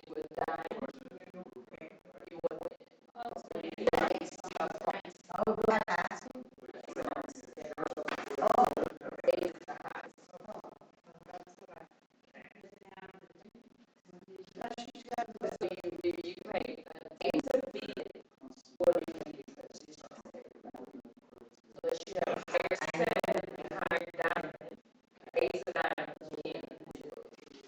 You would die. You would win. Oh, do I have to ask him? You pay eight to bid, or you pay unless you have a higher set and higher diamond, eight to diamond, you can't do it.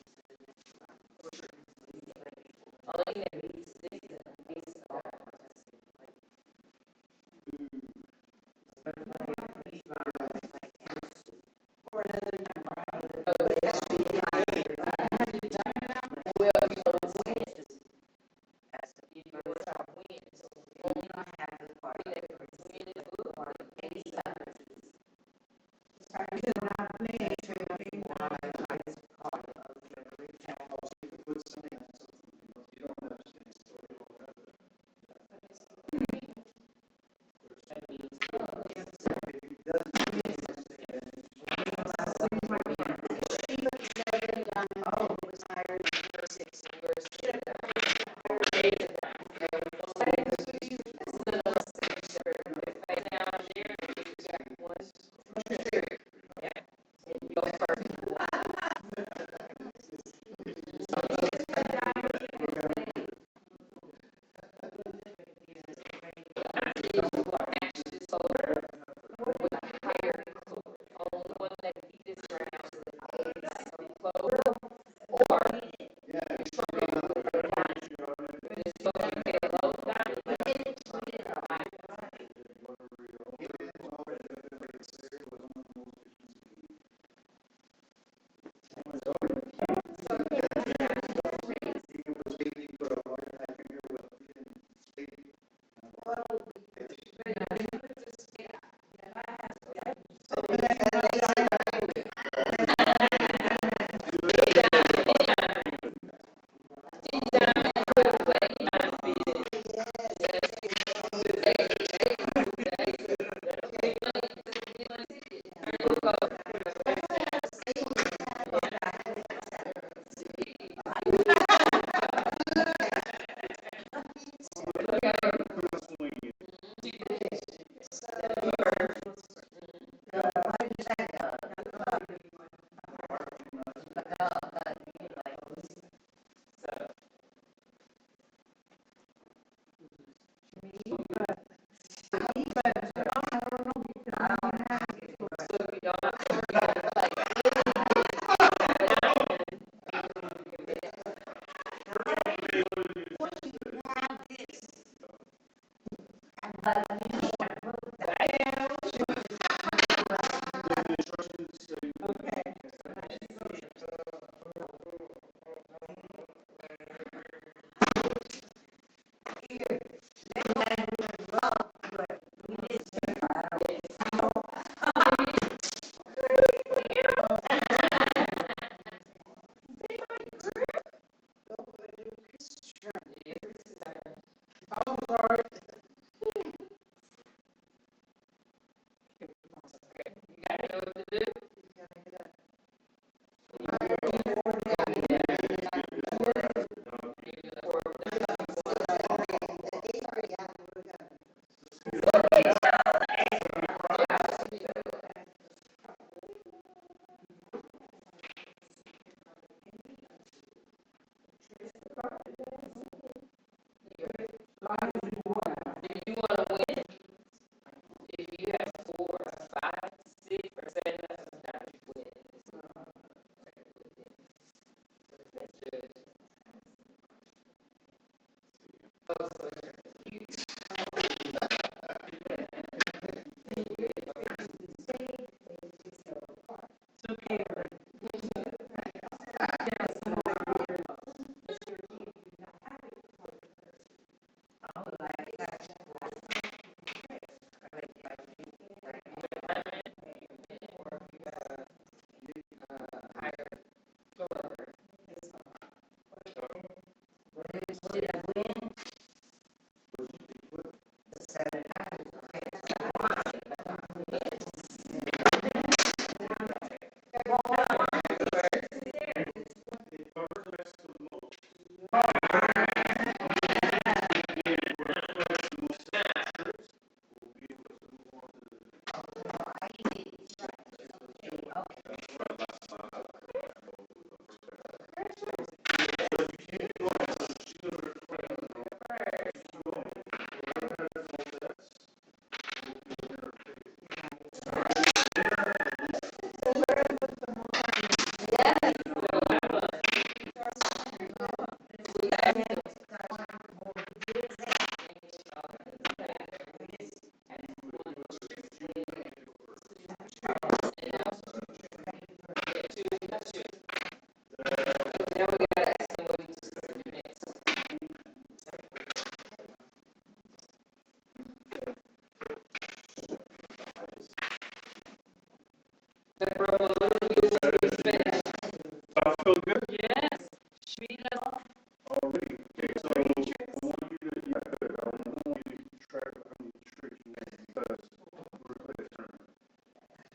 I feel good? Yes. Treat us. Already. Okay, so I want you to, I want you to keep track of how many tricks you make because we're going to turn.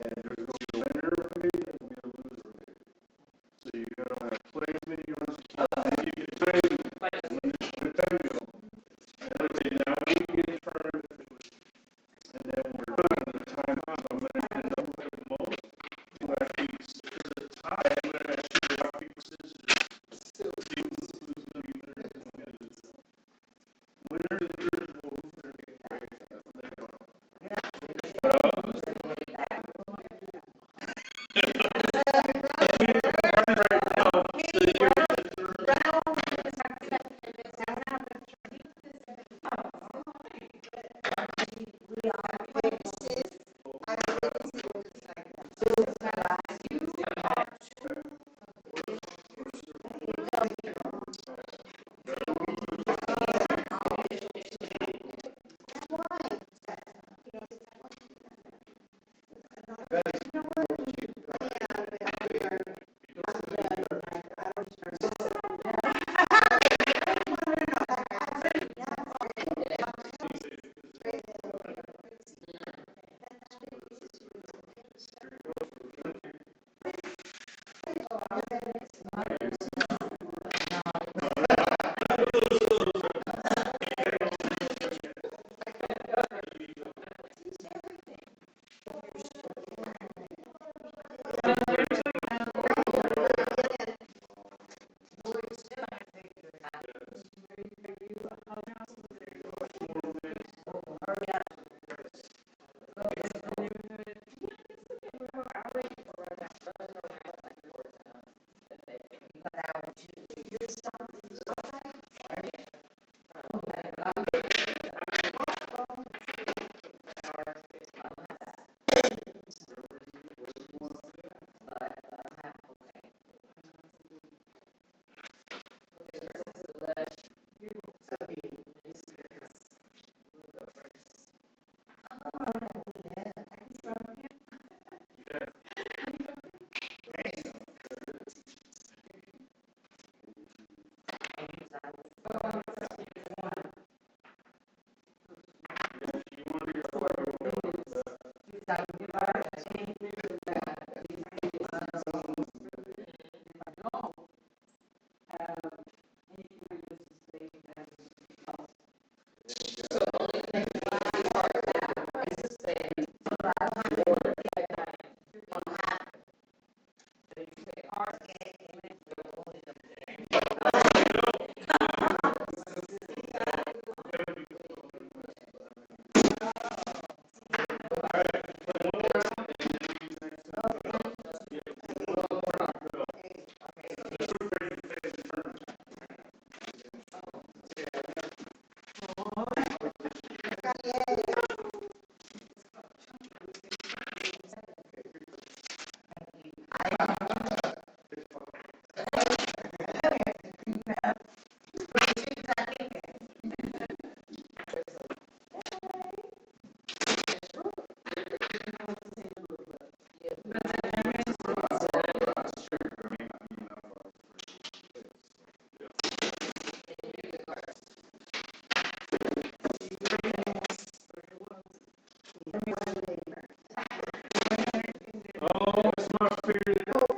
And there's going to be a winner rated and there'll be a loser rated. So you're going to have play as many runs as you can. You can play when the time goes. And then say, now you get turned. And then we're done with the time out. I'm going to get a number of the most. You actually, there's a tie. I'm going to ask you to rock paper scissors. See who's going to be winner and who's going to lose. Winner and loser will move their game right later on. Right now, so you're Oh, it's my favorite.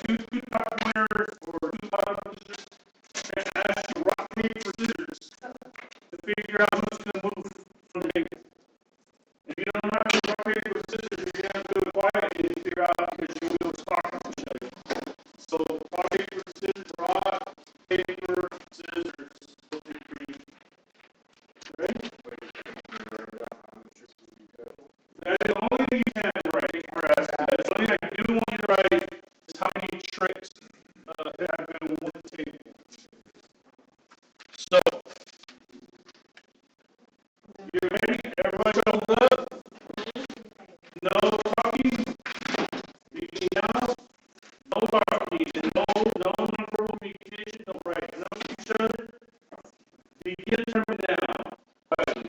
two dot pointers or two automations and ask you rock, paper, scissors to figure out who's gonna move from the table. If you don't know how to rock, paper, scissors, you're gonna have to go quiet and figure out because you will talk to each other. So rock, paper, scissors, rock, paper, scissors. Ready? That is the only thing you can write for us. The only thing I do want you to write is how many tricks that have been won the table. So, you ready? Everybody hold up. No talking. Speaking out. No talking. And no nonverbal communication. No writing. No each other. Begin to turn it down. Right.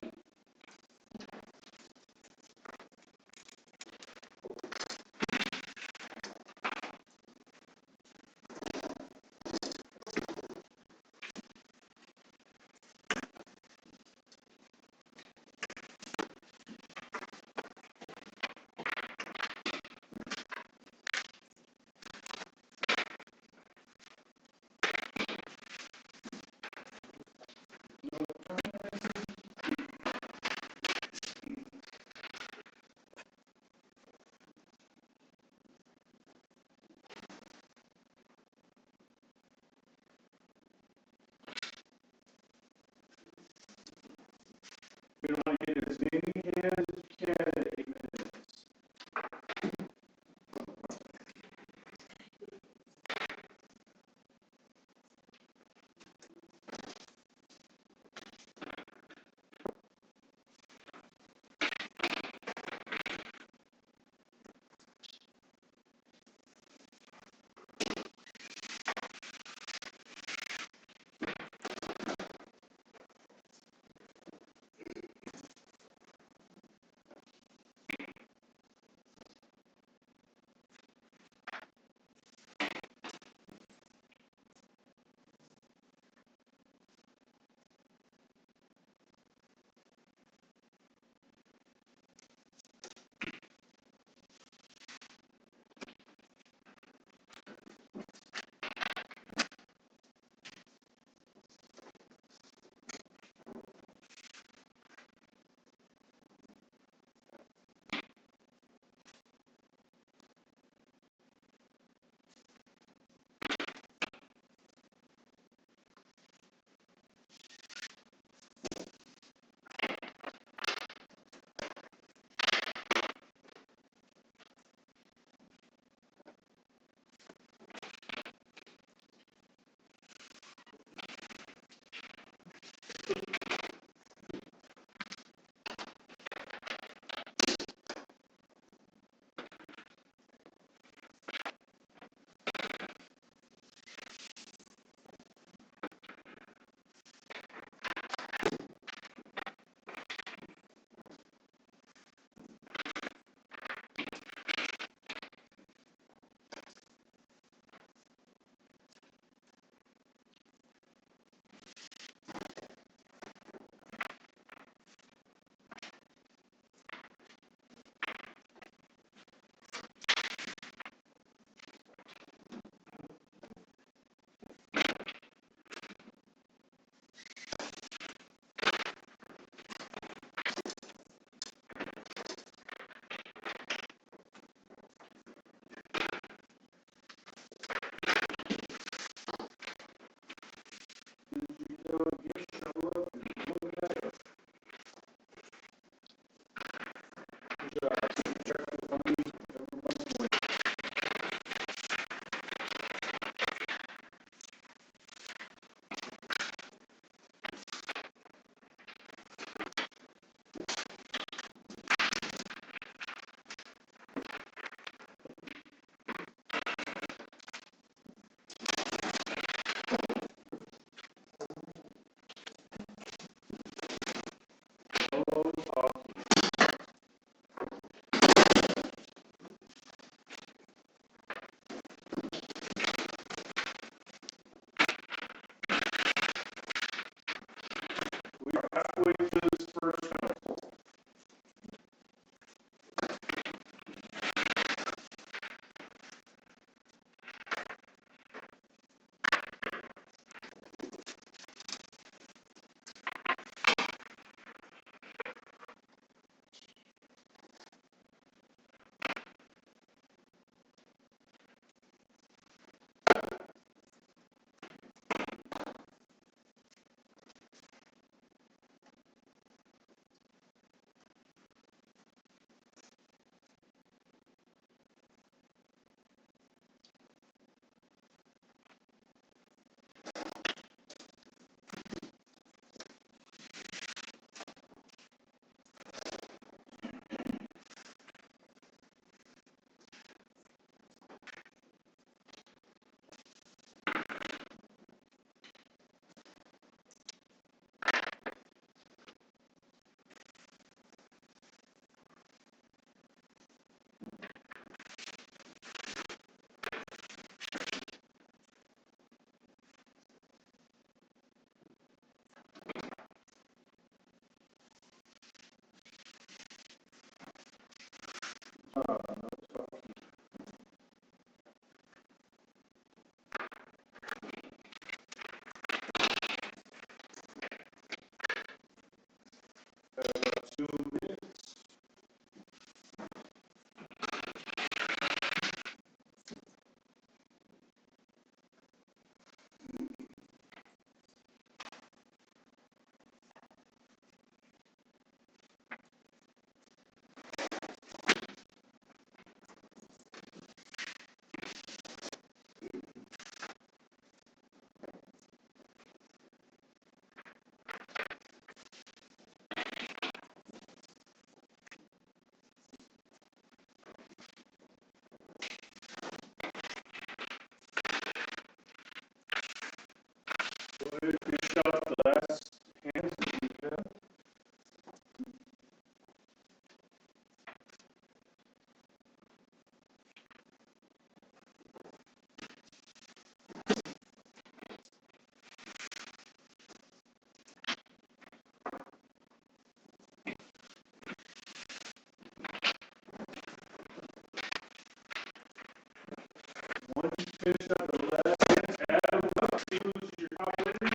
finish out the last dance, add them up, see who's your top winner,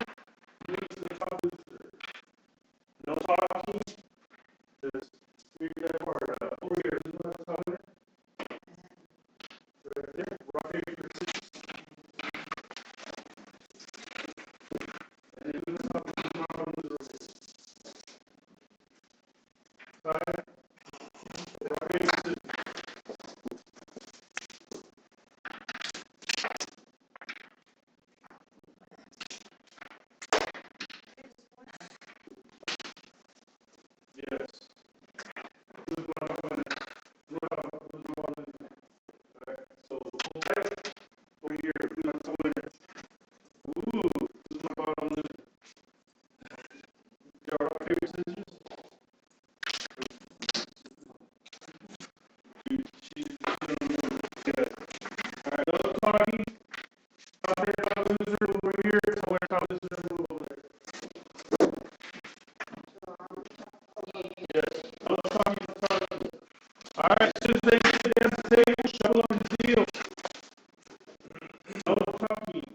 who's the top loser. No talking, just figure that part out. Over here, who's the top winner? Right there, rock, paper, scissors. And then who's the top loser? Five, rock, paper, scissors. Yes. Who's the top winner? Who's the top winner? Alright, so hold tight. Over here, who's the top winner? Ooh, who's the bottom loser? Y'all rock, paper, scissors? Yeah. Alright, no talking. Top winner, top loser, over here. Top winner, top loser, move over there. Yes. No talking, no talking. Alright, as soon as they sit down at the table, show them the deal. No talking.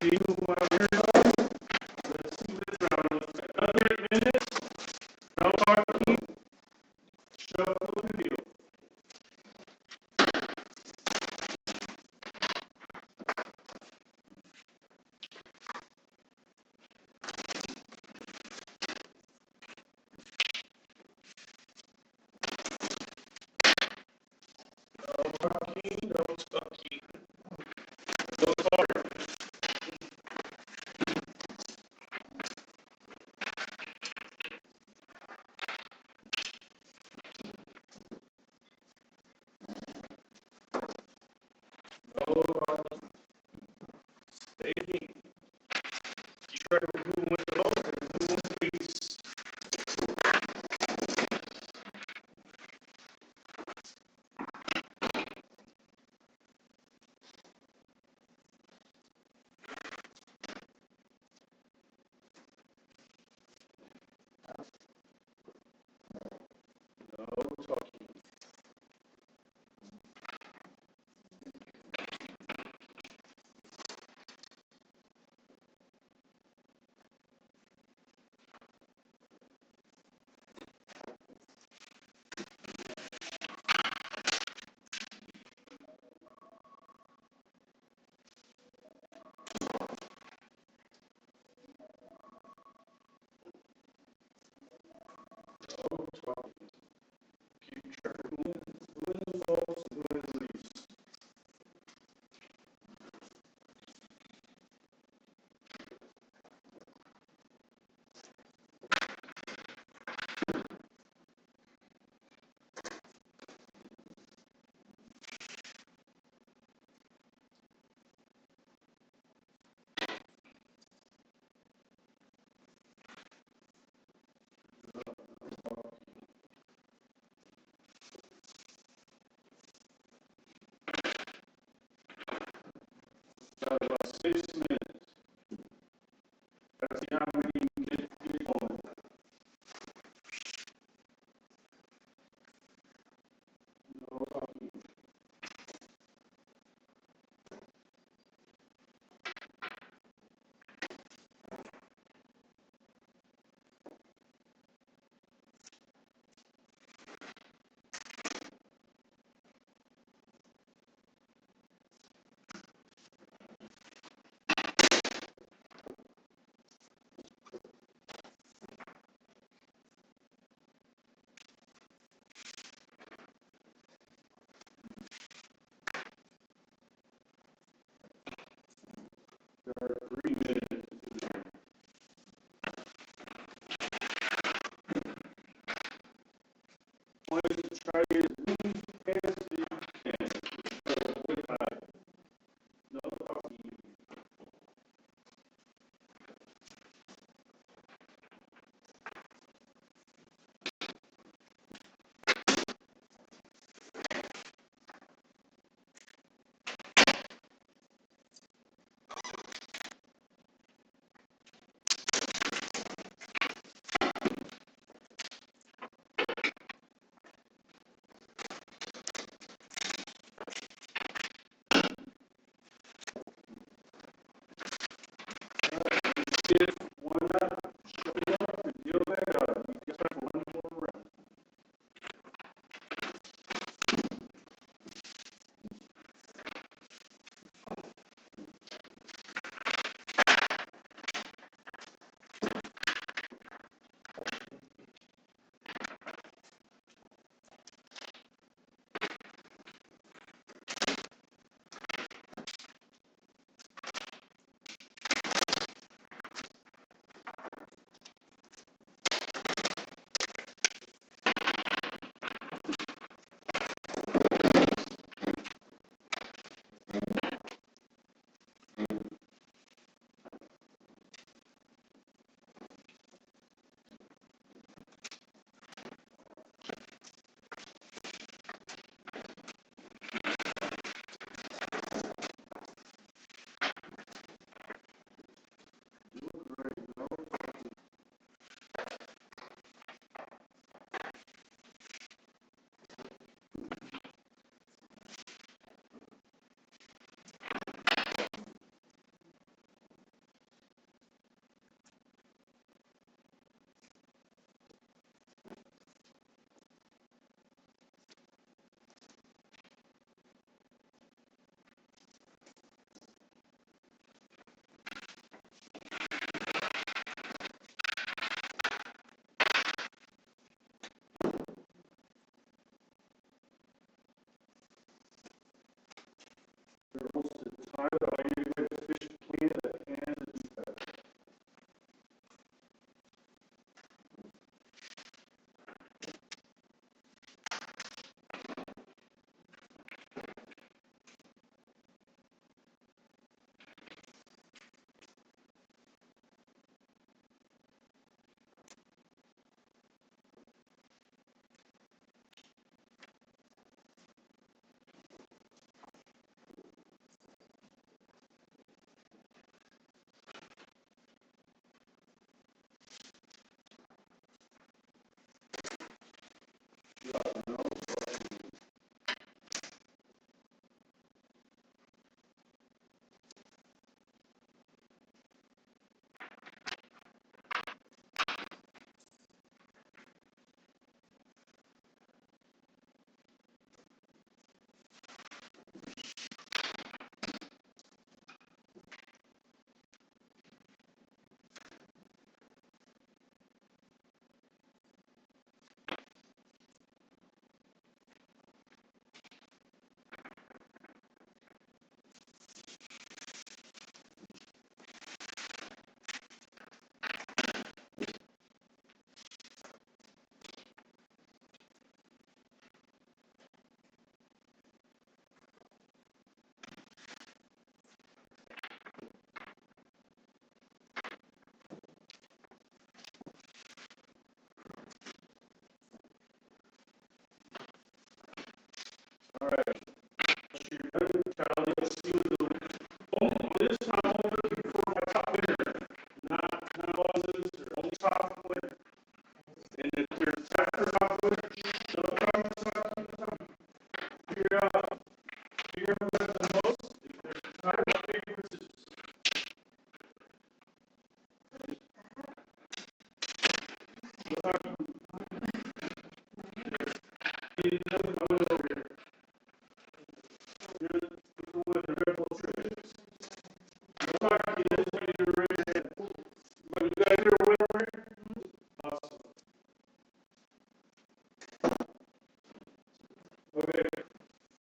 See who my winners are? Let's see this round. Another 8 minutes. No talking. Shuffle the deal. No talking, no talking. No talking. No talking. Stay deep. Keep track of who went the most and who went the least. No talking. No talking. Keep track of who wins the most and who wins the least. Got about 6 minutes. That's the time we need to get going. No talking.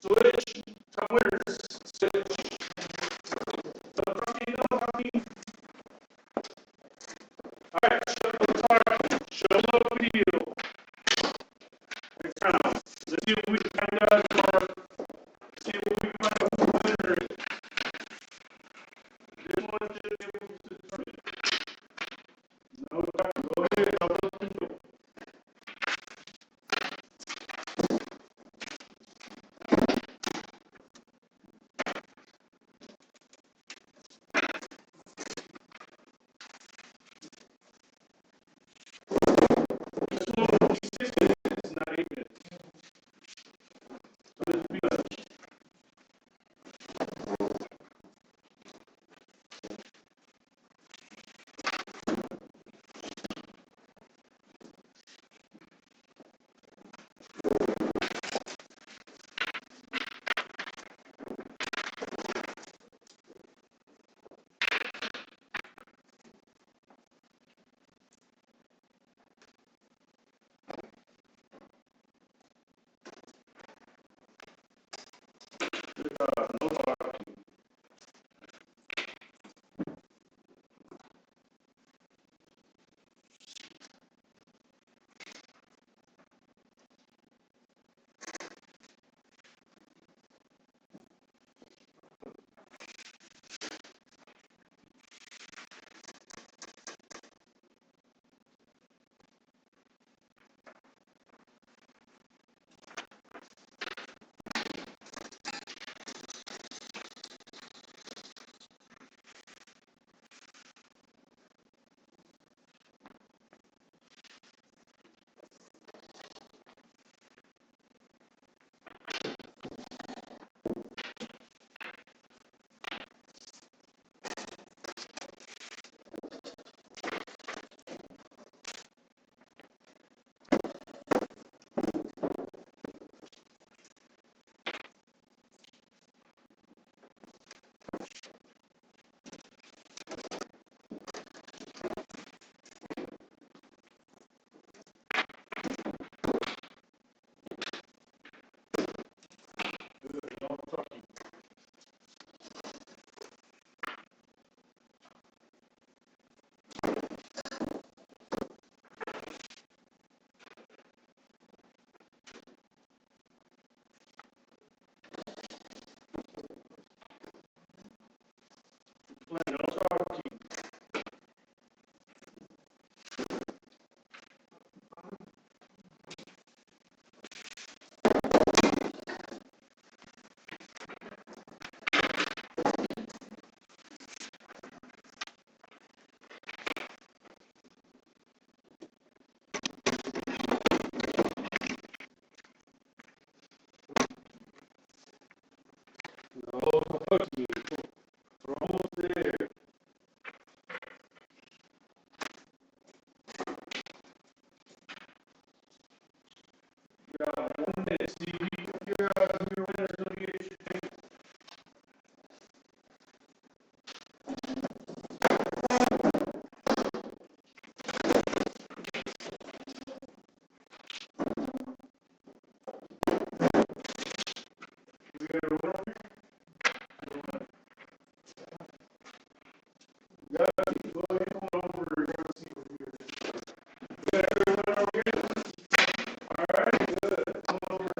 Switch. Top winners. Switch. So, Joaquin. Alright, show the video. Next round. Let's see what we can find out for. See what we can find out for the winner. This one should be able to determine. No, go ahead, I'll let you know. This one will be 6 minutes, not 8 minutes. So let's be honest. No talking. No talking. No talking. No talking. We're almost there. Yeah, 1 minute. See if you can figure out who your winner is going to be at your table. You got a winner? Yeah, go ahead and come over and see what you got. You got everyone over here? All right, good. Come over.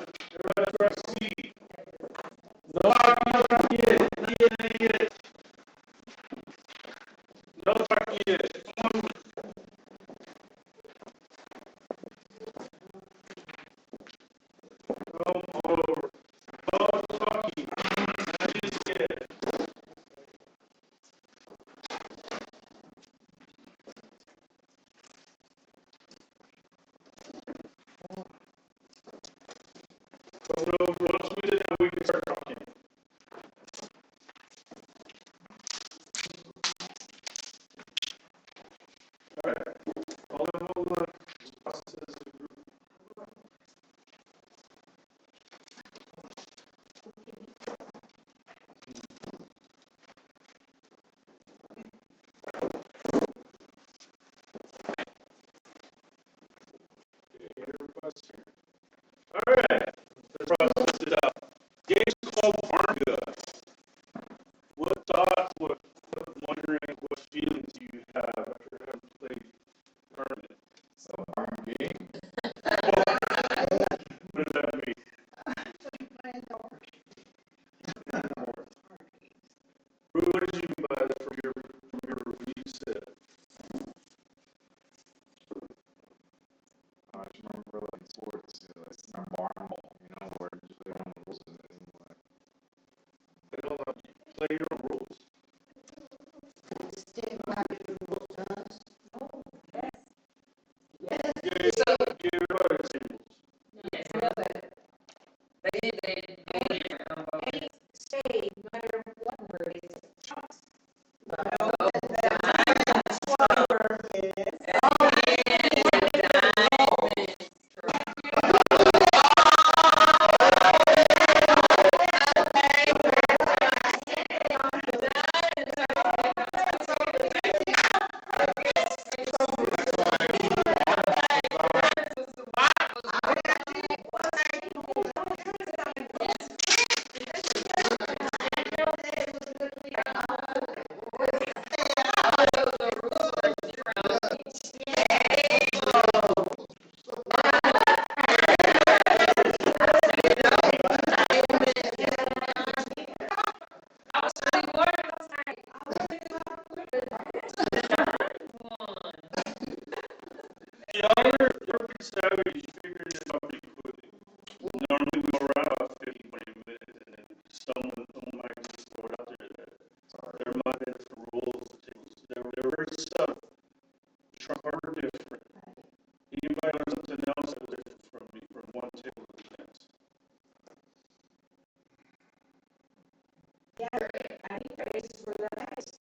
I think Grace were the highest.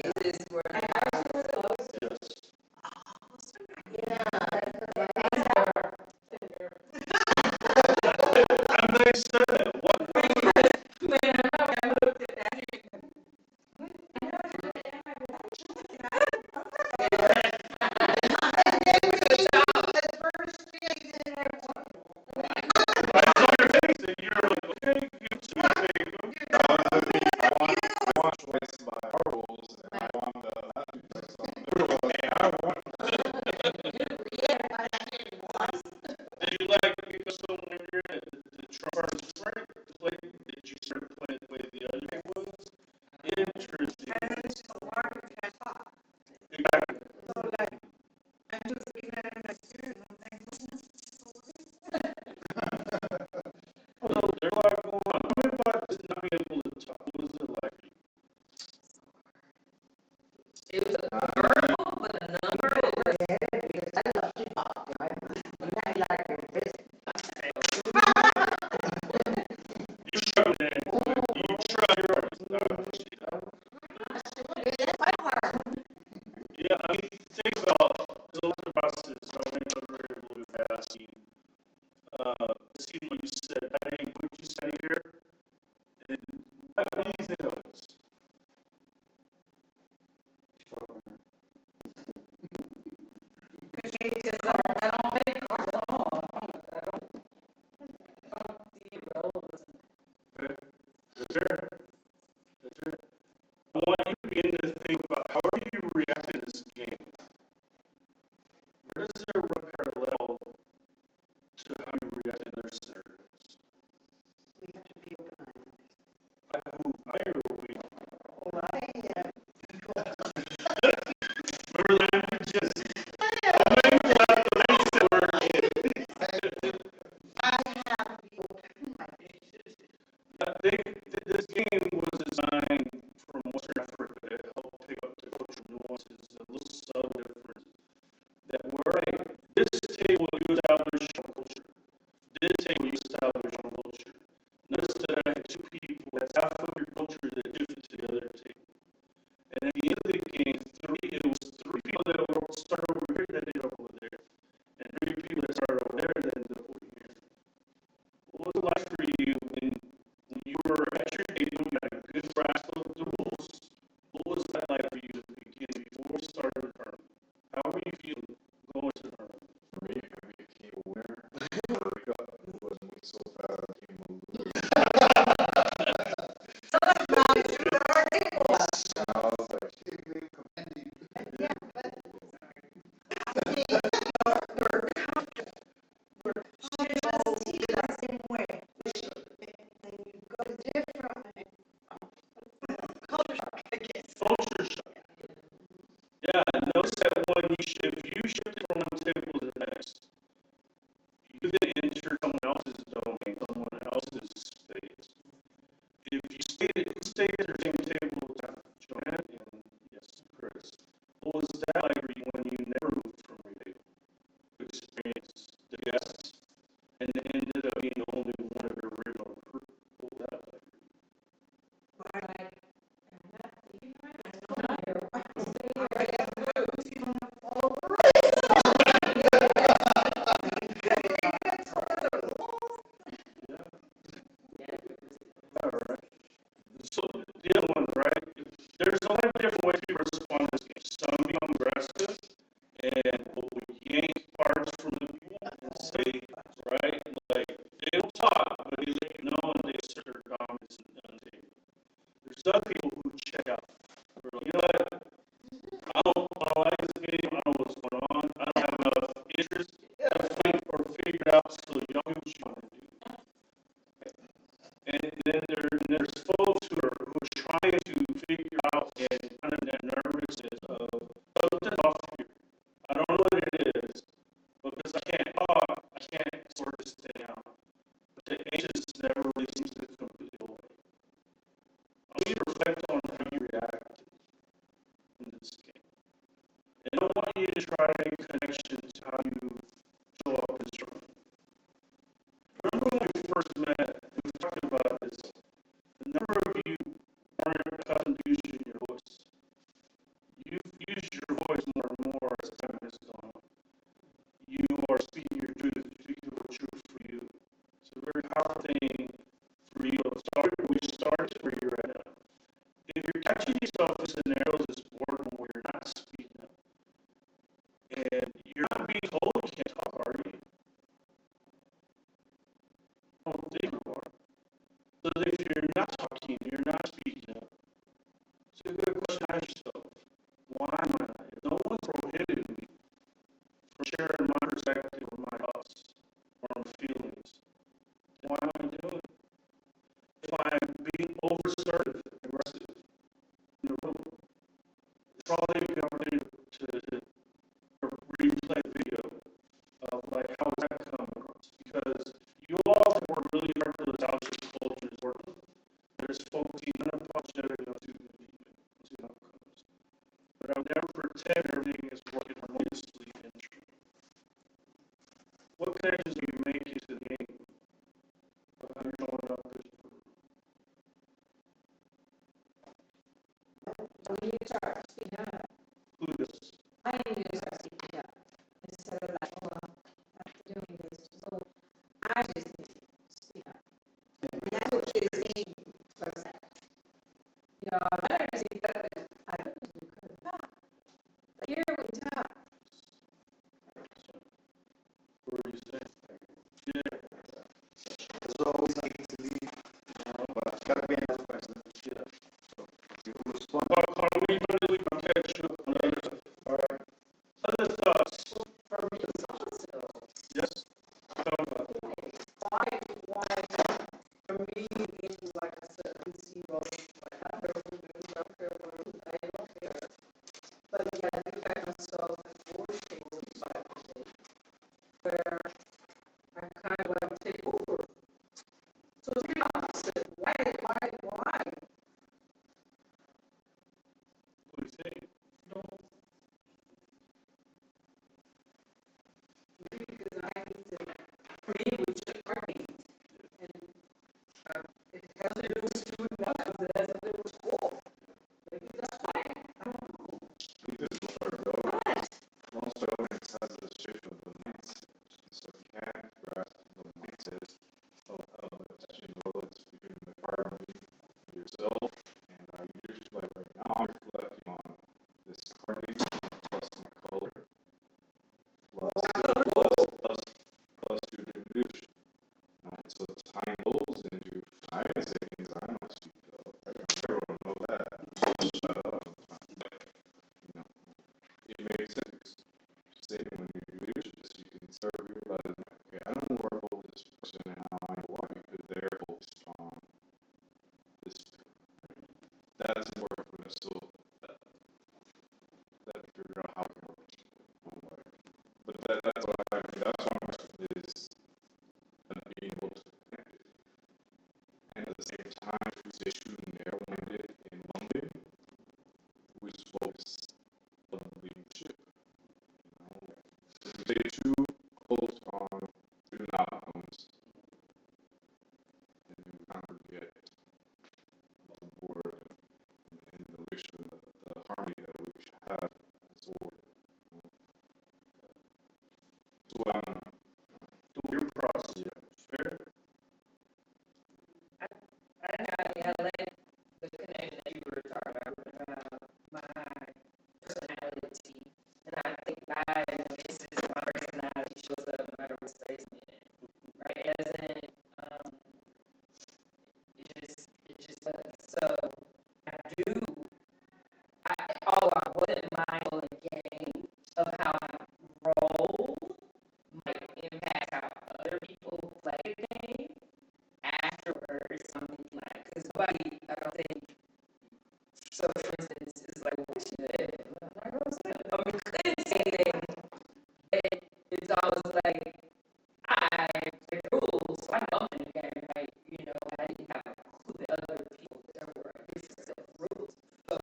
Aces were the highest. Yes. I'm nice said that. What? I saw your face and you're like, okay, you too, baby. I want choice by our rules, and I want Did you like, you know, so when you're at the Trump Sprint, did you start playing the way the other game was? Interesting. Exactly. Well, there's a lot going on. Tell me about this not being able to talk. What was it like? It was a verbal, but a number over. You struggled in it. You struggled. Yeah, I mean, think about the other process. So I went over it a little bit fast. See what you said. Hey, what you say here? And what do you think of this? Okay. That's fair. That's fair. I want you to begin to think about how are you reacting to this game? Where does there run parallel to how you react in other scenarios? power thing for you. We started where you're at now. If you're catching yourself in scenarios this board where you're not speaking up, and you're not being told you can't talk, are you? I don't think you are. So if you're not talking, you're not speaking up. So you got to question ask yourself, why am I not? If no one's prohibited me from sharing my perspective or my thoughts or my feelings, then why am I doing it? If I'm being over-assertive, aggressive in the room, it's probably a good opportunity to replay the video of like how is that coming across? Because you all have worked really hard for this house culture is working. There's focusing unapologetically on student engagement. We'll see how it comes. But I would never pretend everything is working harmoniously and true. What connections do you make to the game? Of how you're showing up as When you start speaking up, who this? I need to start speaking up instead of like, oh, well, after doing this, so I just need to speak up. And that's what you're saying for a second. You know, I better speak up and I don't do good. But here we talk. What were you saying? Yeah. There's always need to leave, but it's gotta be another person. Yeah. You respond. We really catch you on the other side. All right. Other thoughts? For me, it's also, Yes? Talk about it. Why, for me, it's like I said, we see both, like, I feel rooms, I feel rooms, I don't care. But yeah, I do find myself in board tables, where I kind of like take over. So it's the opposite. Why? What do you think? No, maybe because I need to create with your brains. And it has to do with student values, it has to do with school. Maybe that's why, I don't know. Most governments has a shift of the mindset, so you can't grasp the mindset of attaching roads between the party, yourself, and you're just like right now I'm reflecting on this party plus my color plus student leadership. So tying those into I can say things I don't speak of. Everyone know that. Shut up. You know, it makes sense. Say when you do leadership, you can start realizing, okay, I don't work with this person and how I want because they're focused on this. That's important for us. So that figure out how it works. But that's what I mean. That's what I'm is being able to connect it. And at the same time, if we say shooting narrow-minded and lumping, we just focus on leadership. If we stay too close on student outcomes, then we kind of forget the board and the leadership, the harmony that we should have as a board. So Do your process. Fair? I like the connection that you were talking about my personality. And I think this is my personality shows up no matter what space I'm in. Right? As in, it just does. So I do, although I wasn't mindful again of how I roll might impact how other people play the game afterwards. Something like, because nobody, I don't think, so for instance, it's like, what should I couldn't say anything, but it's always like, I play the rules, so I know in the game, right? You know, I didn't have a clue that other people, there were a different set of rules. So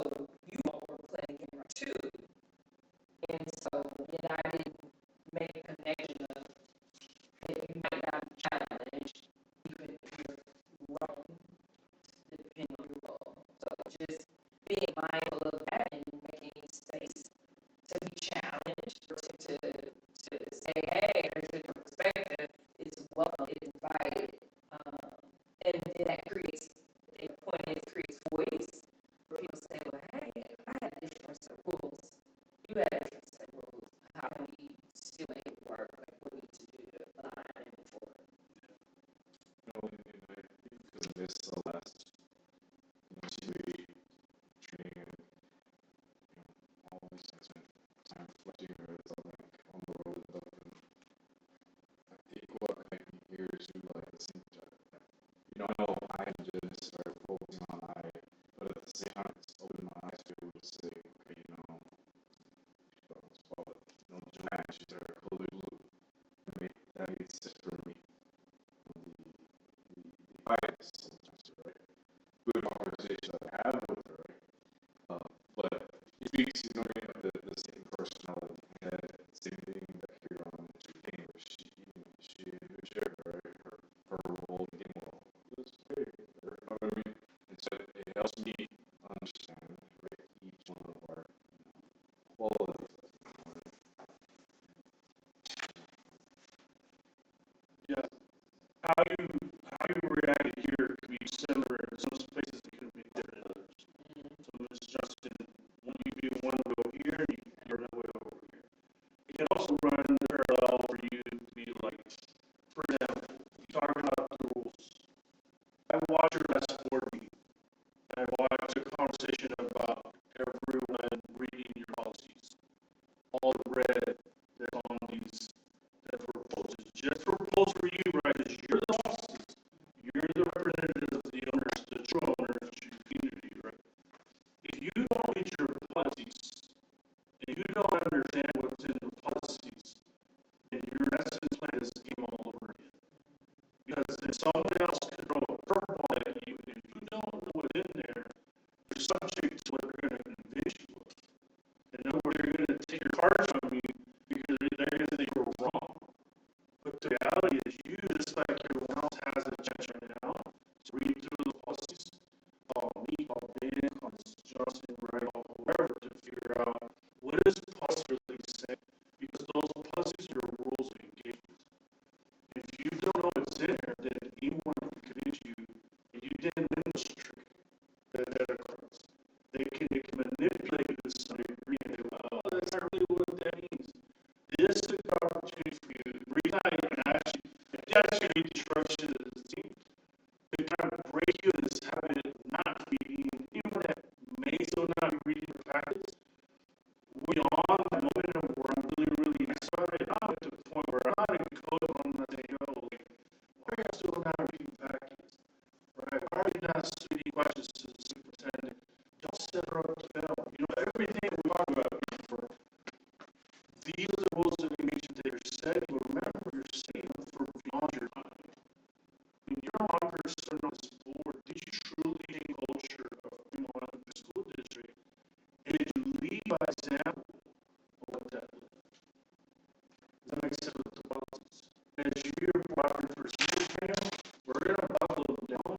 you all were playing the game too. And so then I didn't make a connection of that you might not be challenged, even if you're wrong, depending on your role. So just being mindful of that and making space to be challenged or to say, hey, there's a different perspective, is welcome, it's invited. this the last, 2 week training and, all these things, and time reflecting, or it's all like on the road and stuff, and I think what might be here too, like the same time, I know I just started focusing on I, but at the same time, it's opened my eyes to be able to say, okay, Joanne, she's our Kalulu, right? That is just for me. The bias sometimes, right? Good conversation that I have with her, right? But he speaks, the same personality, and same thing that here on the game, where she shared, right? Her role in the game, well, it was very good, you know what I mean? And so it helps me understand, right, each one of our qualities. Yeah, how you react here could be similar in some spaces, it could be different in others. So Ms. Justin, when you do one way over here, you do another way over here. It can also run parallel for you to be like, for example, you talk about the rules. I watched your last board meeting. I watched a conversation about everyone reading your policies. All the red that's on these that were proposed. Just proposed for you, right? Because you're the bosses. You're the representative of the owners, the true owners of your community, right? If you don't read your policies, and you don't understand what's in the policies, then you're in essence playing this game all over again. Because then someone else can throw a curveball at you, and if you don't know what's in there, you're subject to what they're going to convince you of. And then they're going to take your cards from you because they're going to think you're wrong. But the reality is, you, just like everyone else, has a chance right now to read through the policies, call me, call Ben, call Ms. Johnson, right, call whoever, to figure out what is the policy really saying. Because those policies are rules of engagement. If you don't know what's in there, then anyone can convince you, and you didn't win this trick that occurs. They can manipulate you to some degree, and they go, oh, that's not really what that means. This is an opportunity for you. The reason I actually read instructions to the team to kind of break you in this habit of not reading, even that may still not be reading your packets. We're on the momentum where I'm really excited. I'm at the point where I'm not even coding on that they go, like, why are you still not reading packets? Right? Why are you not submitting questions to the superintendent? Don't set her up to fail. Everything we talk about before. These are the rules of engagement that you're setting. Remember, you're setting them for beyond your time. When you're a longer person on this board, did you truly take culture of the school district? And did you lead by example of what that looks like? Does that make sense with the policies? As you're walking for senior training, we're going to buckle them down.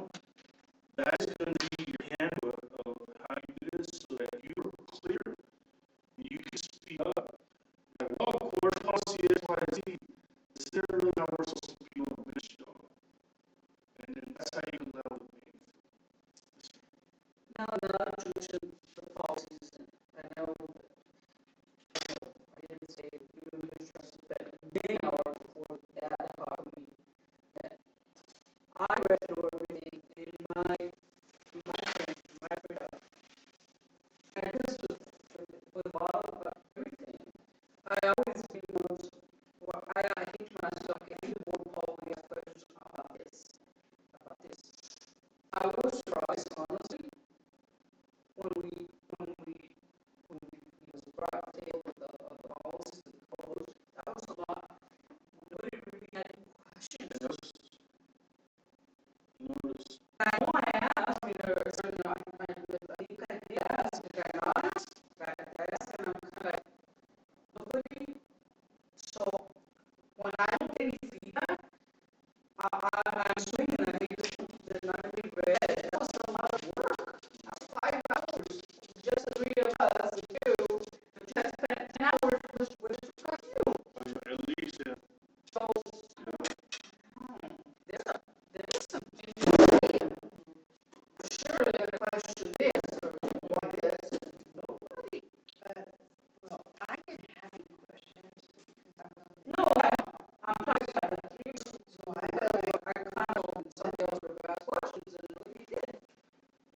That is going to be your handbook of how you do this so that you're clear and you can speak up. Like, well, of course, policy is Y, Z. This is really how we're supposed to be on the bench, though. And then that's how you can level the playing field. Now that I've mentioned the policies, and I know, I didn't say you were interested, but many hours before that meeting, that I read through everything in my production. And this was with Bob about everything. I always do those, or I think to myself, if you will call me ask questions about this. I was surprised, honestly, when we brought the table of the policies and proposed. That was a lot. Nobody really had any questions. I know I asked, I think I did ask, did I not ask? I asked, and I'm kind of like, nobody. So when I don't get any feedback, I'm swinging. I think that not really read. That was a lot of work. That's 5 hours. Just the 3 of us, the 2, but you had to spend 10 hours with you. At least, yeah. So there's some things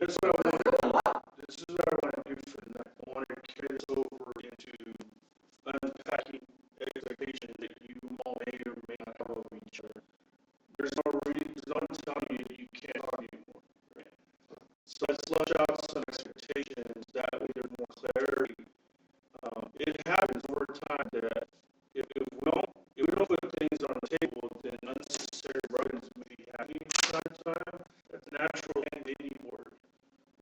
this is what I want to do. This is what I want to do for tonight. I want to carry this over into unpacking expectations that you all may or may not have of each other. There's no reason, there's no telling you that you can't talk anymore. Right? So let's flush out some expectations. That way there's more clarity. It happens over time that if we don't put things on the table, then unnecessary burdens may be happening from time to time. That's natural in any board.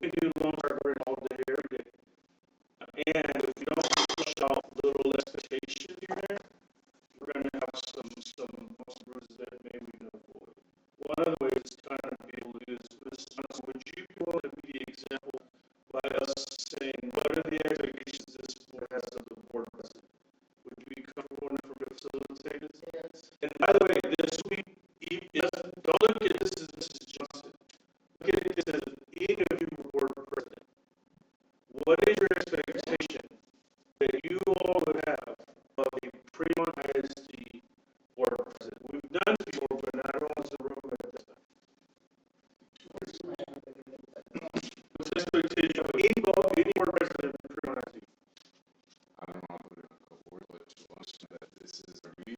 We do long term all day, every day. And if you don't flush out little expectations here, we're going to have some bruises that maybe we can avoid. One of the ways to kind of be able to do this is, would you be willing to be the example by us saying, what are the expectations this board has of the board president? Would you be comfortable enough for me to facilitate this? Yes. And by the way, this week, don't look at this as Mrs. Johnson. Look at it as any of you board president. What is your expectation that you all would have of a Premont ISD board president? We've done this before, but not everyone's in the room at this time. What's the expectation of any board president in Premont ISD? I don't know, but in a couple words, but just understand that this is for me,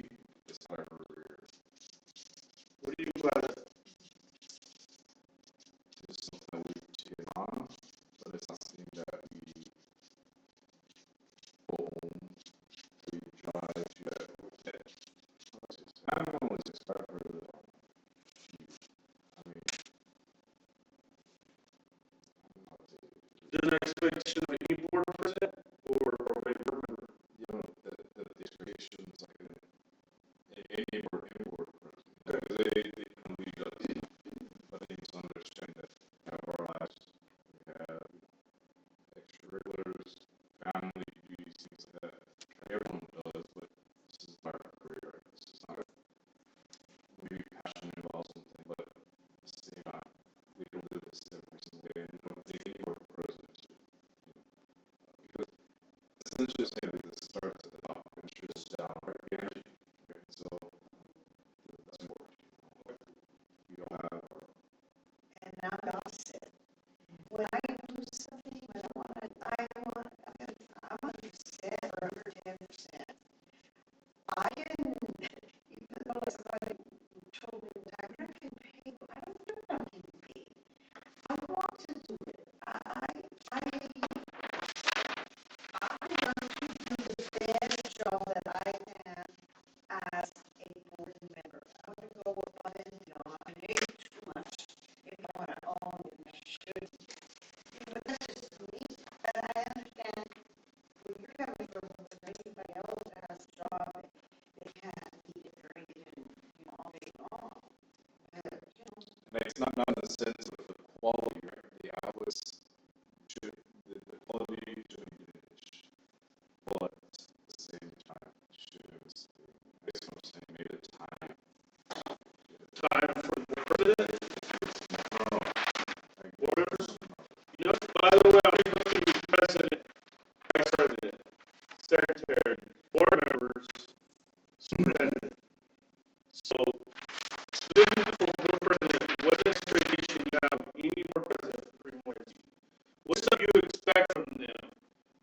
it's my career. What do you mean by that? It's something we take on, but it's not something that we go home, we drive, that we get. I don't know what's expected for the, I mean, Is there an expectation of any board president or a board member? you know, the expectations, like, any board president, they can lead us, but they need to understand that we have our lives, we have extracurriculars, family duties, things like that. Everyone does, but this is not our career. This is not, we be passionate about something, but at the same time, we don't live this every single day, and they work for us. Because essentially saying that this starts at the top and should down right here. Okay, so that's important. Like, we don't have our, And now God said, when I do something, when I want to set or 10%. I didn't, even though somebody told me that I'm not getting paid, I don't think I'm getting paid. I want to do it. I want to do the best job that I can as a board member. I want to go above and beyond. I need too much. If I want to own it, I should. But that's just me. And I understand where you're coming from, but anybody else that has a job, they can't eat it or eat it, all day long. it makes not in the sense of the quality, right? The hours should, the quality shouldn't be diminished, but at the same time, should, based on saying maybe the time. Time for the president? Like, Board members? You know, by the way, I'm going to go through president, vice president, secretary, board members, superintendent. So, specifically for board president, what expectation you have of any board president for Premont ISD? What's something you expect from them?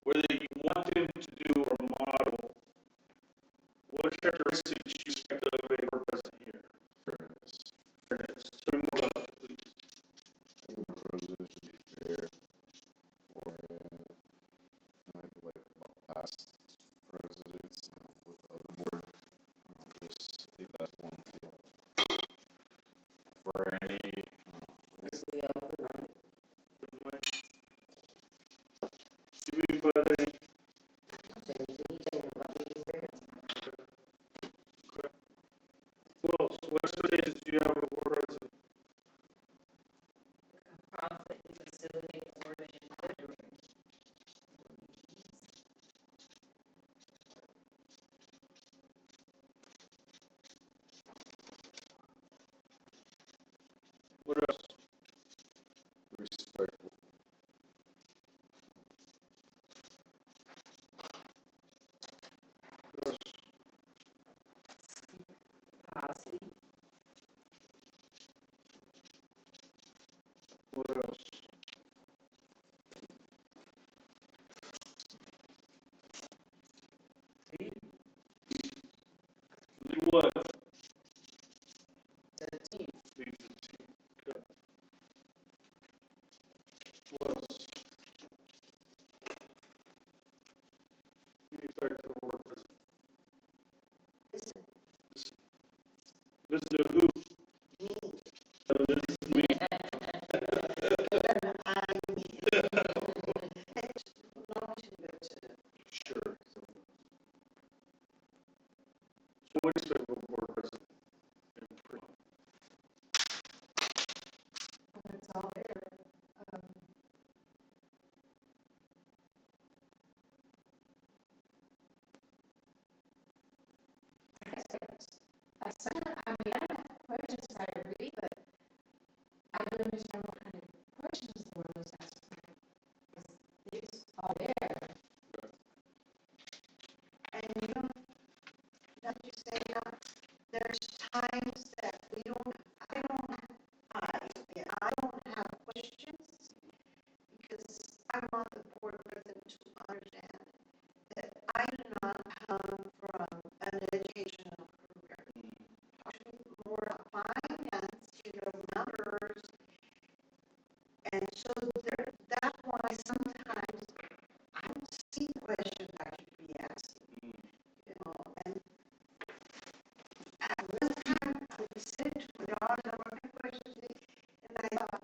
Whether you want them to do or model, what characteristics you expect of a board president here? fairness. Fairness. Tell me more about that, please. Board president should be fair, or like past presidents with other board. Just I think that's one thing. For any, Anybody? Who else? What expectations do you have of a board president? Conflict to facilitate more than delivering. What else? respectful. What else? Policy. What else? Listen to who? Listen to me. Sure. So what do you expect from a board president? It's all there. I mean, I have questions I read, but I don't understand what kind of questions the world is asking. It's all there. And you know, like you say, there's times that I don't have questions because I'm on the board president to understand that I do not come from an educational career. More finance, numbers. And so that's why sometimes I don't see questions I should be asking, and at one time I said to my daughter, what kind of questions, and I thought,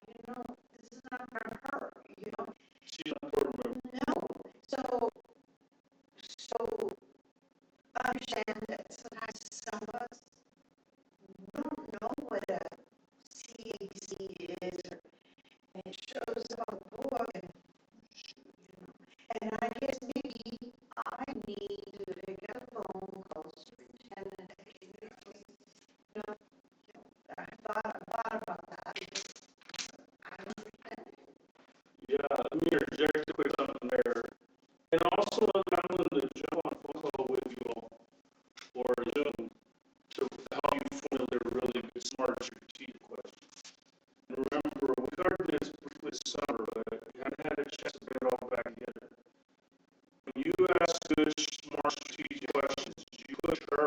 this is not for her, She's not board member. No. So understand that sometimes some of us don't know what a CAC is, and it shows up on the board, and I guess maybe I need to pick up a phone, call superintendent, I thought about that, because I don't understand. Yeah, let me interject a quick something there. And also, I'm willing to jump on a phone call with you all or Zoom to help you formulate a really good, smart, strategic question. And remember, we covered this this summer, but we haven't had a chance to bring it all back together. When you ask good, smart, strategic questions, you push her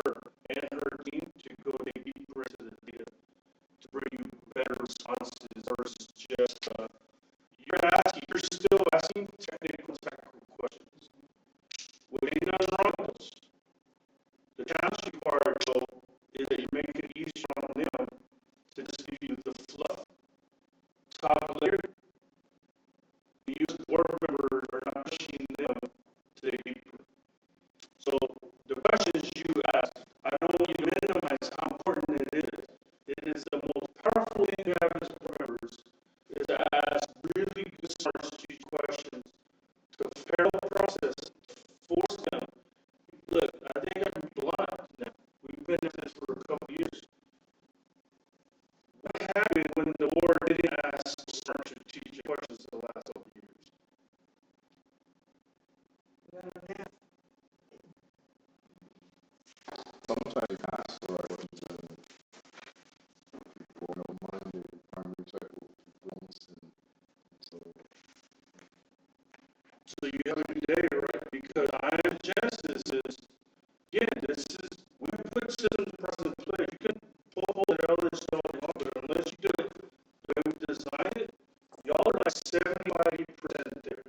and her team to go dig deeper into the data to bring you better responses versus just you're still asking technical questions. Well, ain't nothing wrong with those. The challenge required, though, is that you make it easier on them to just give you the fluff. Top layer, you use board members are not pushing them to dig deeper. So the questions you ask, I don't want you to minimize how important it is. It is the most powerful thing you have as board members is to ask really good, smart, strategic questions to prepare the process, to force them. Look, I think I'm blunt now. We've been at this for a couple of years. What happened when the board didn't ask smart, strategic questions the last couple of years? Sometimes ask the right questions and people don't mind the primary cycle wellness, and so You have a good day, right? Because I'm Genesis is, again, we put systems process in place. You can pull all the other stuff you want, but unless you do it the way we designed it, y'all are like 75% there.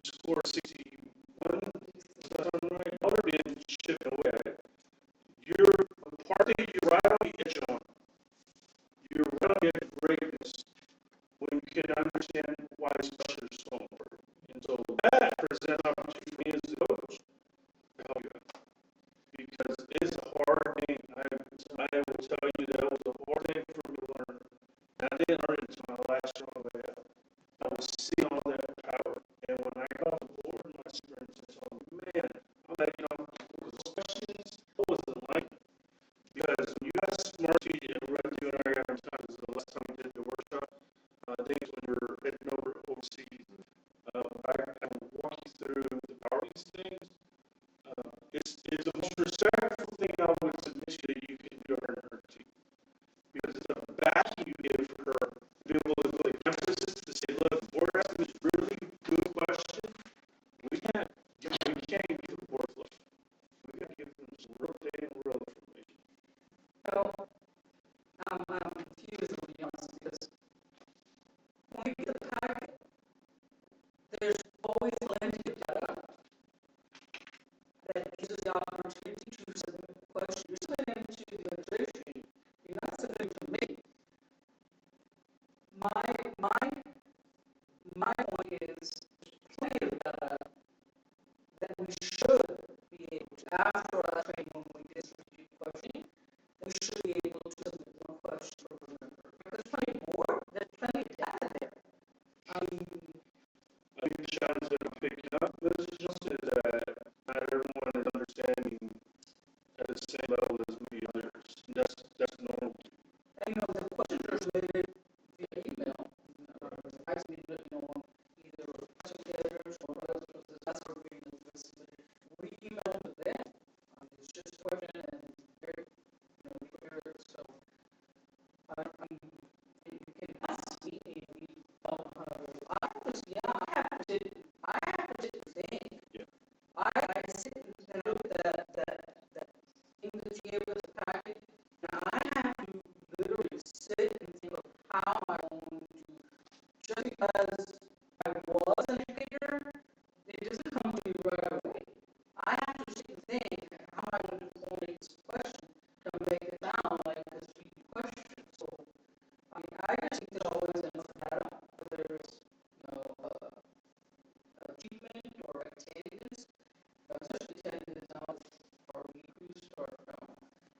Score 61, is that sound right? Y'all are being chipped away at it. You're right on the edge on. You're right on the edge of greatness when you can understand why structure is so important. And so that presents an opportunity for me as a coach to help you out. Because it's a hard thing. I will tell you that was a hard thing for me to learn. And I didn't learn it until my last strong way out. I was seeing all that power. And when I got on the board, my superintendent said, oh man, I'm like, those questions, what was it like? Because when you ask smart teachers, and we're going to do it every time, this is the last time we did the workshop, I think it's when you're heading over overseas. I will walk you through the power of these things. It's the most respectful thing I would submit you that you can do to her team. Because it's a backing you give her to be able to put emphasis to say, look, the board has to my point is, plenty of data that we should be able to, after our training, when we did strategic questioning, we should be able to submit one question per board member. Because there's plenty of data there. I think the challenge that I'm picking up, Mrs. Johnson, is that not everyone is understanding at the same level as me others. That's normal. And the questions are submitted via email, or advice me, either facilitators or others, because that's our agreement with submitted. We email them to them. It's just a question and very, clear. So, you can ask me if you don't know how to. I have to think. Yeah. I sit and look at that thing that you gave us a packet. Now I have to literally sit and think of how I want to, just because I was an educator, it doesn't come to me right away. I have to sit and think how I want to formulate this question to make it sound like a speaking question. So, I just think there's always enough data, whether it's, achievement or attendance, especially attendance now or increased or,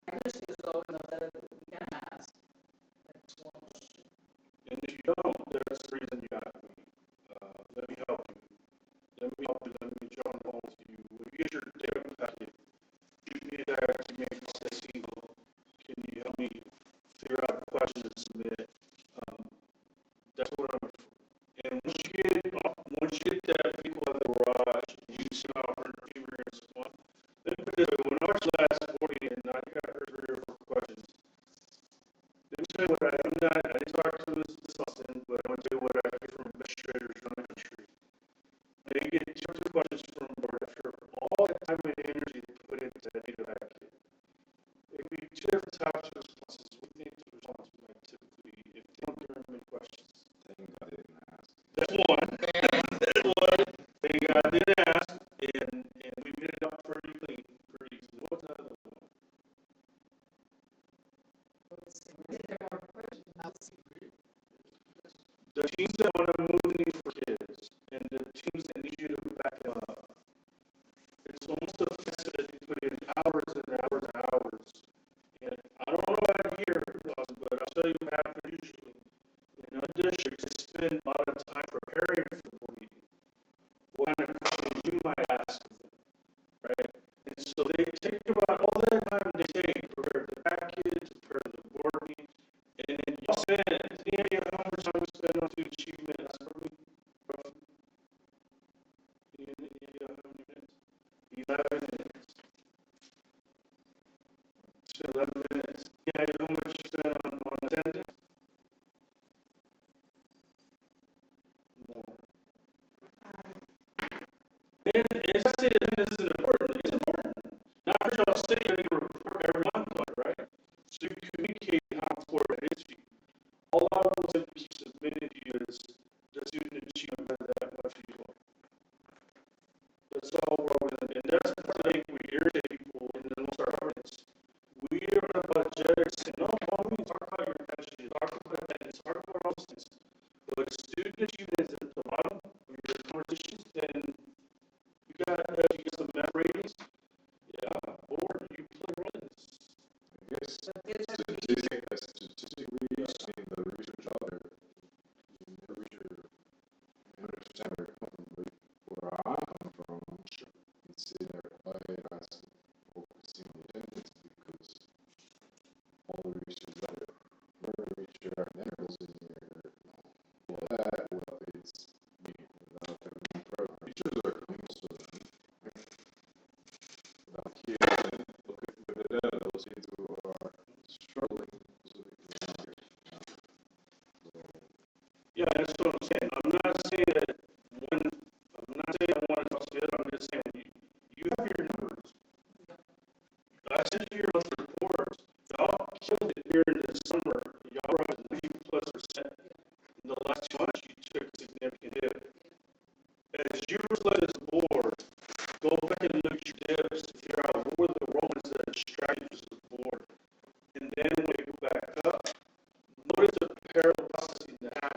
I just think there's always enough data that we can ask. That's one question. And if you don't, there's the reason you got me. Let me help you. Let me draw it home to you. If you get your data packet, shoot me there to make this email. Can you help me figure out the question to submit? That's what I'm for. And once you get that vehicle out of the garage, you see how her experience one. Let me put it this way, when I was last 40 and I think I heard 3 or 4 questions. Let me tell you what I didn't talk to this Austin, but I'm going to tell you what I heard from administrators around the country. They get 2 or 3 questions from board after all the time and energy they put into that data packet. It could be 2 different types of responses. We think the response would like typically, if they don't give them many questions. Thank God they didn't ask. That's one. That's one. Thank God I didn't ask, and we made it up pretty clean, pretty easy. What's the other one? The teams that want to move the needle for kids, and the teams that need you to back them up. It's almost offensive that you put in hours and hours and hours. And I don't know about here, but I'll tell you what happens usually. In our district, they spend a lot of time preparing for the board meeting. What kind of questions you might ask them, right? And so they take about all that time they take to prepare the package, prepare the board meeting, and then y'all spend, how much time we spend on student achievement? That's probably roughly. How many minutes? 11 minutes. Spend 11 minutes. Yeah, how much you spend on attendance? No. And as I say, this is important. It's important. Not for y'all to say you need to report every month, right? So you communicate how important it is to you. All I will simply keep submitting to you is the student achievement that much you want. That's all we're always in. And that's the thing we irritate people in the most our governance. We are about genetics and no, we talk about your passion, talk about that, it's talk about all those things. But student achievement is at the bottom of your conversations, then you got some meta ratings. Yeah, board, you play a role in this. I guess statistically, I mean, the research out there, the research, I understand where you're coming from, but where I come from, it's sitting there quiet, focusing on attendance because all the research that we're research our intervals in there, well, that, well, it's, without them being program. Teachers are coming, so without kids, and look at the data, those kids who are struggling, so they can understand. Yeah, that's what I'm saying. I'm not saying that I want to talk to the other. I'm just saying you have your numbers. I sent you your monthly reports. Y'all killed it here in the summer. Y'all were at 90+%. In the last 2 months, you took a significant hit. As you reflect as a board, go back and look at your dips to figure out what were the enrollments that distracted you as a board. And then when you go back up, notice the parallel processing that happened.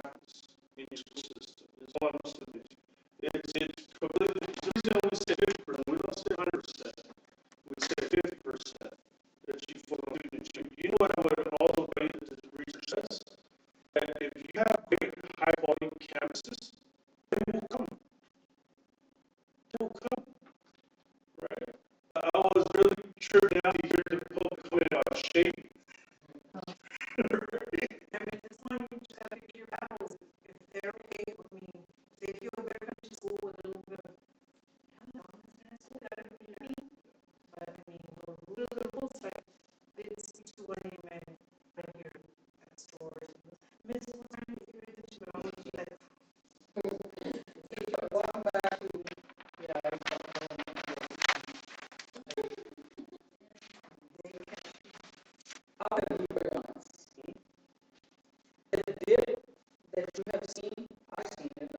as you have seen, I've seen it,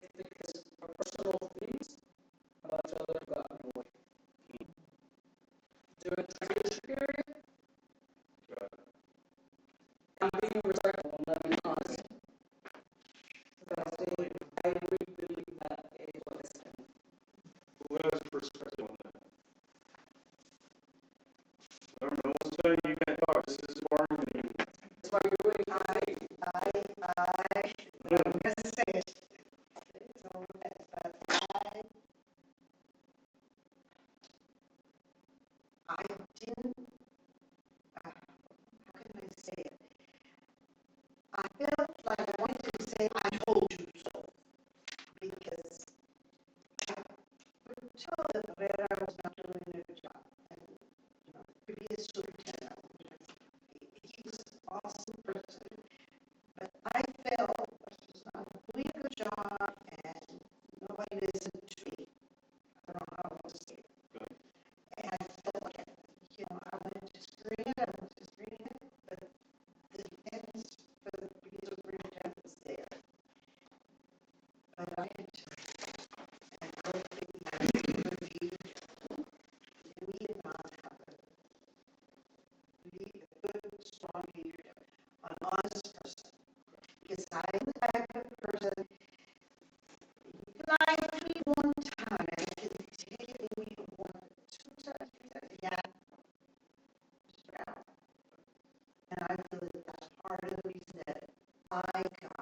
it's because our personal feelings about each other have gotten in the way. During the transition period, I'm being respectful, I'm not being honest. Because I really believe that is what it's saying. Who has perspective on that? I don't know, I'll tell you, you can't talk, this is foreign to you. That's why you're waiting for the date. I'm gonna say it. So, but I didn't, how can I say it? I felt like I wanted to say, I told you so, because I could tell that Herrera was not doing a good job. And, you know, previous superintendent, he was an awesome person, but I felt like he was not doing a good job, and nobody listened to me. I don't know how I want to say it. And I felt like, you know, I wanted to screen it, but the defense for the previous superintendent was there. But I had to, and I don't think we had to review, and we did not have a good, strong leadership, an honest person. Because I'm the type of person, you can lie to me one time, I can take it in you one, 2 times, 3 times, yeah. And I feel that that's part of the reason that I got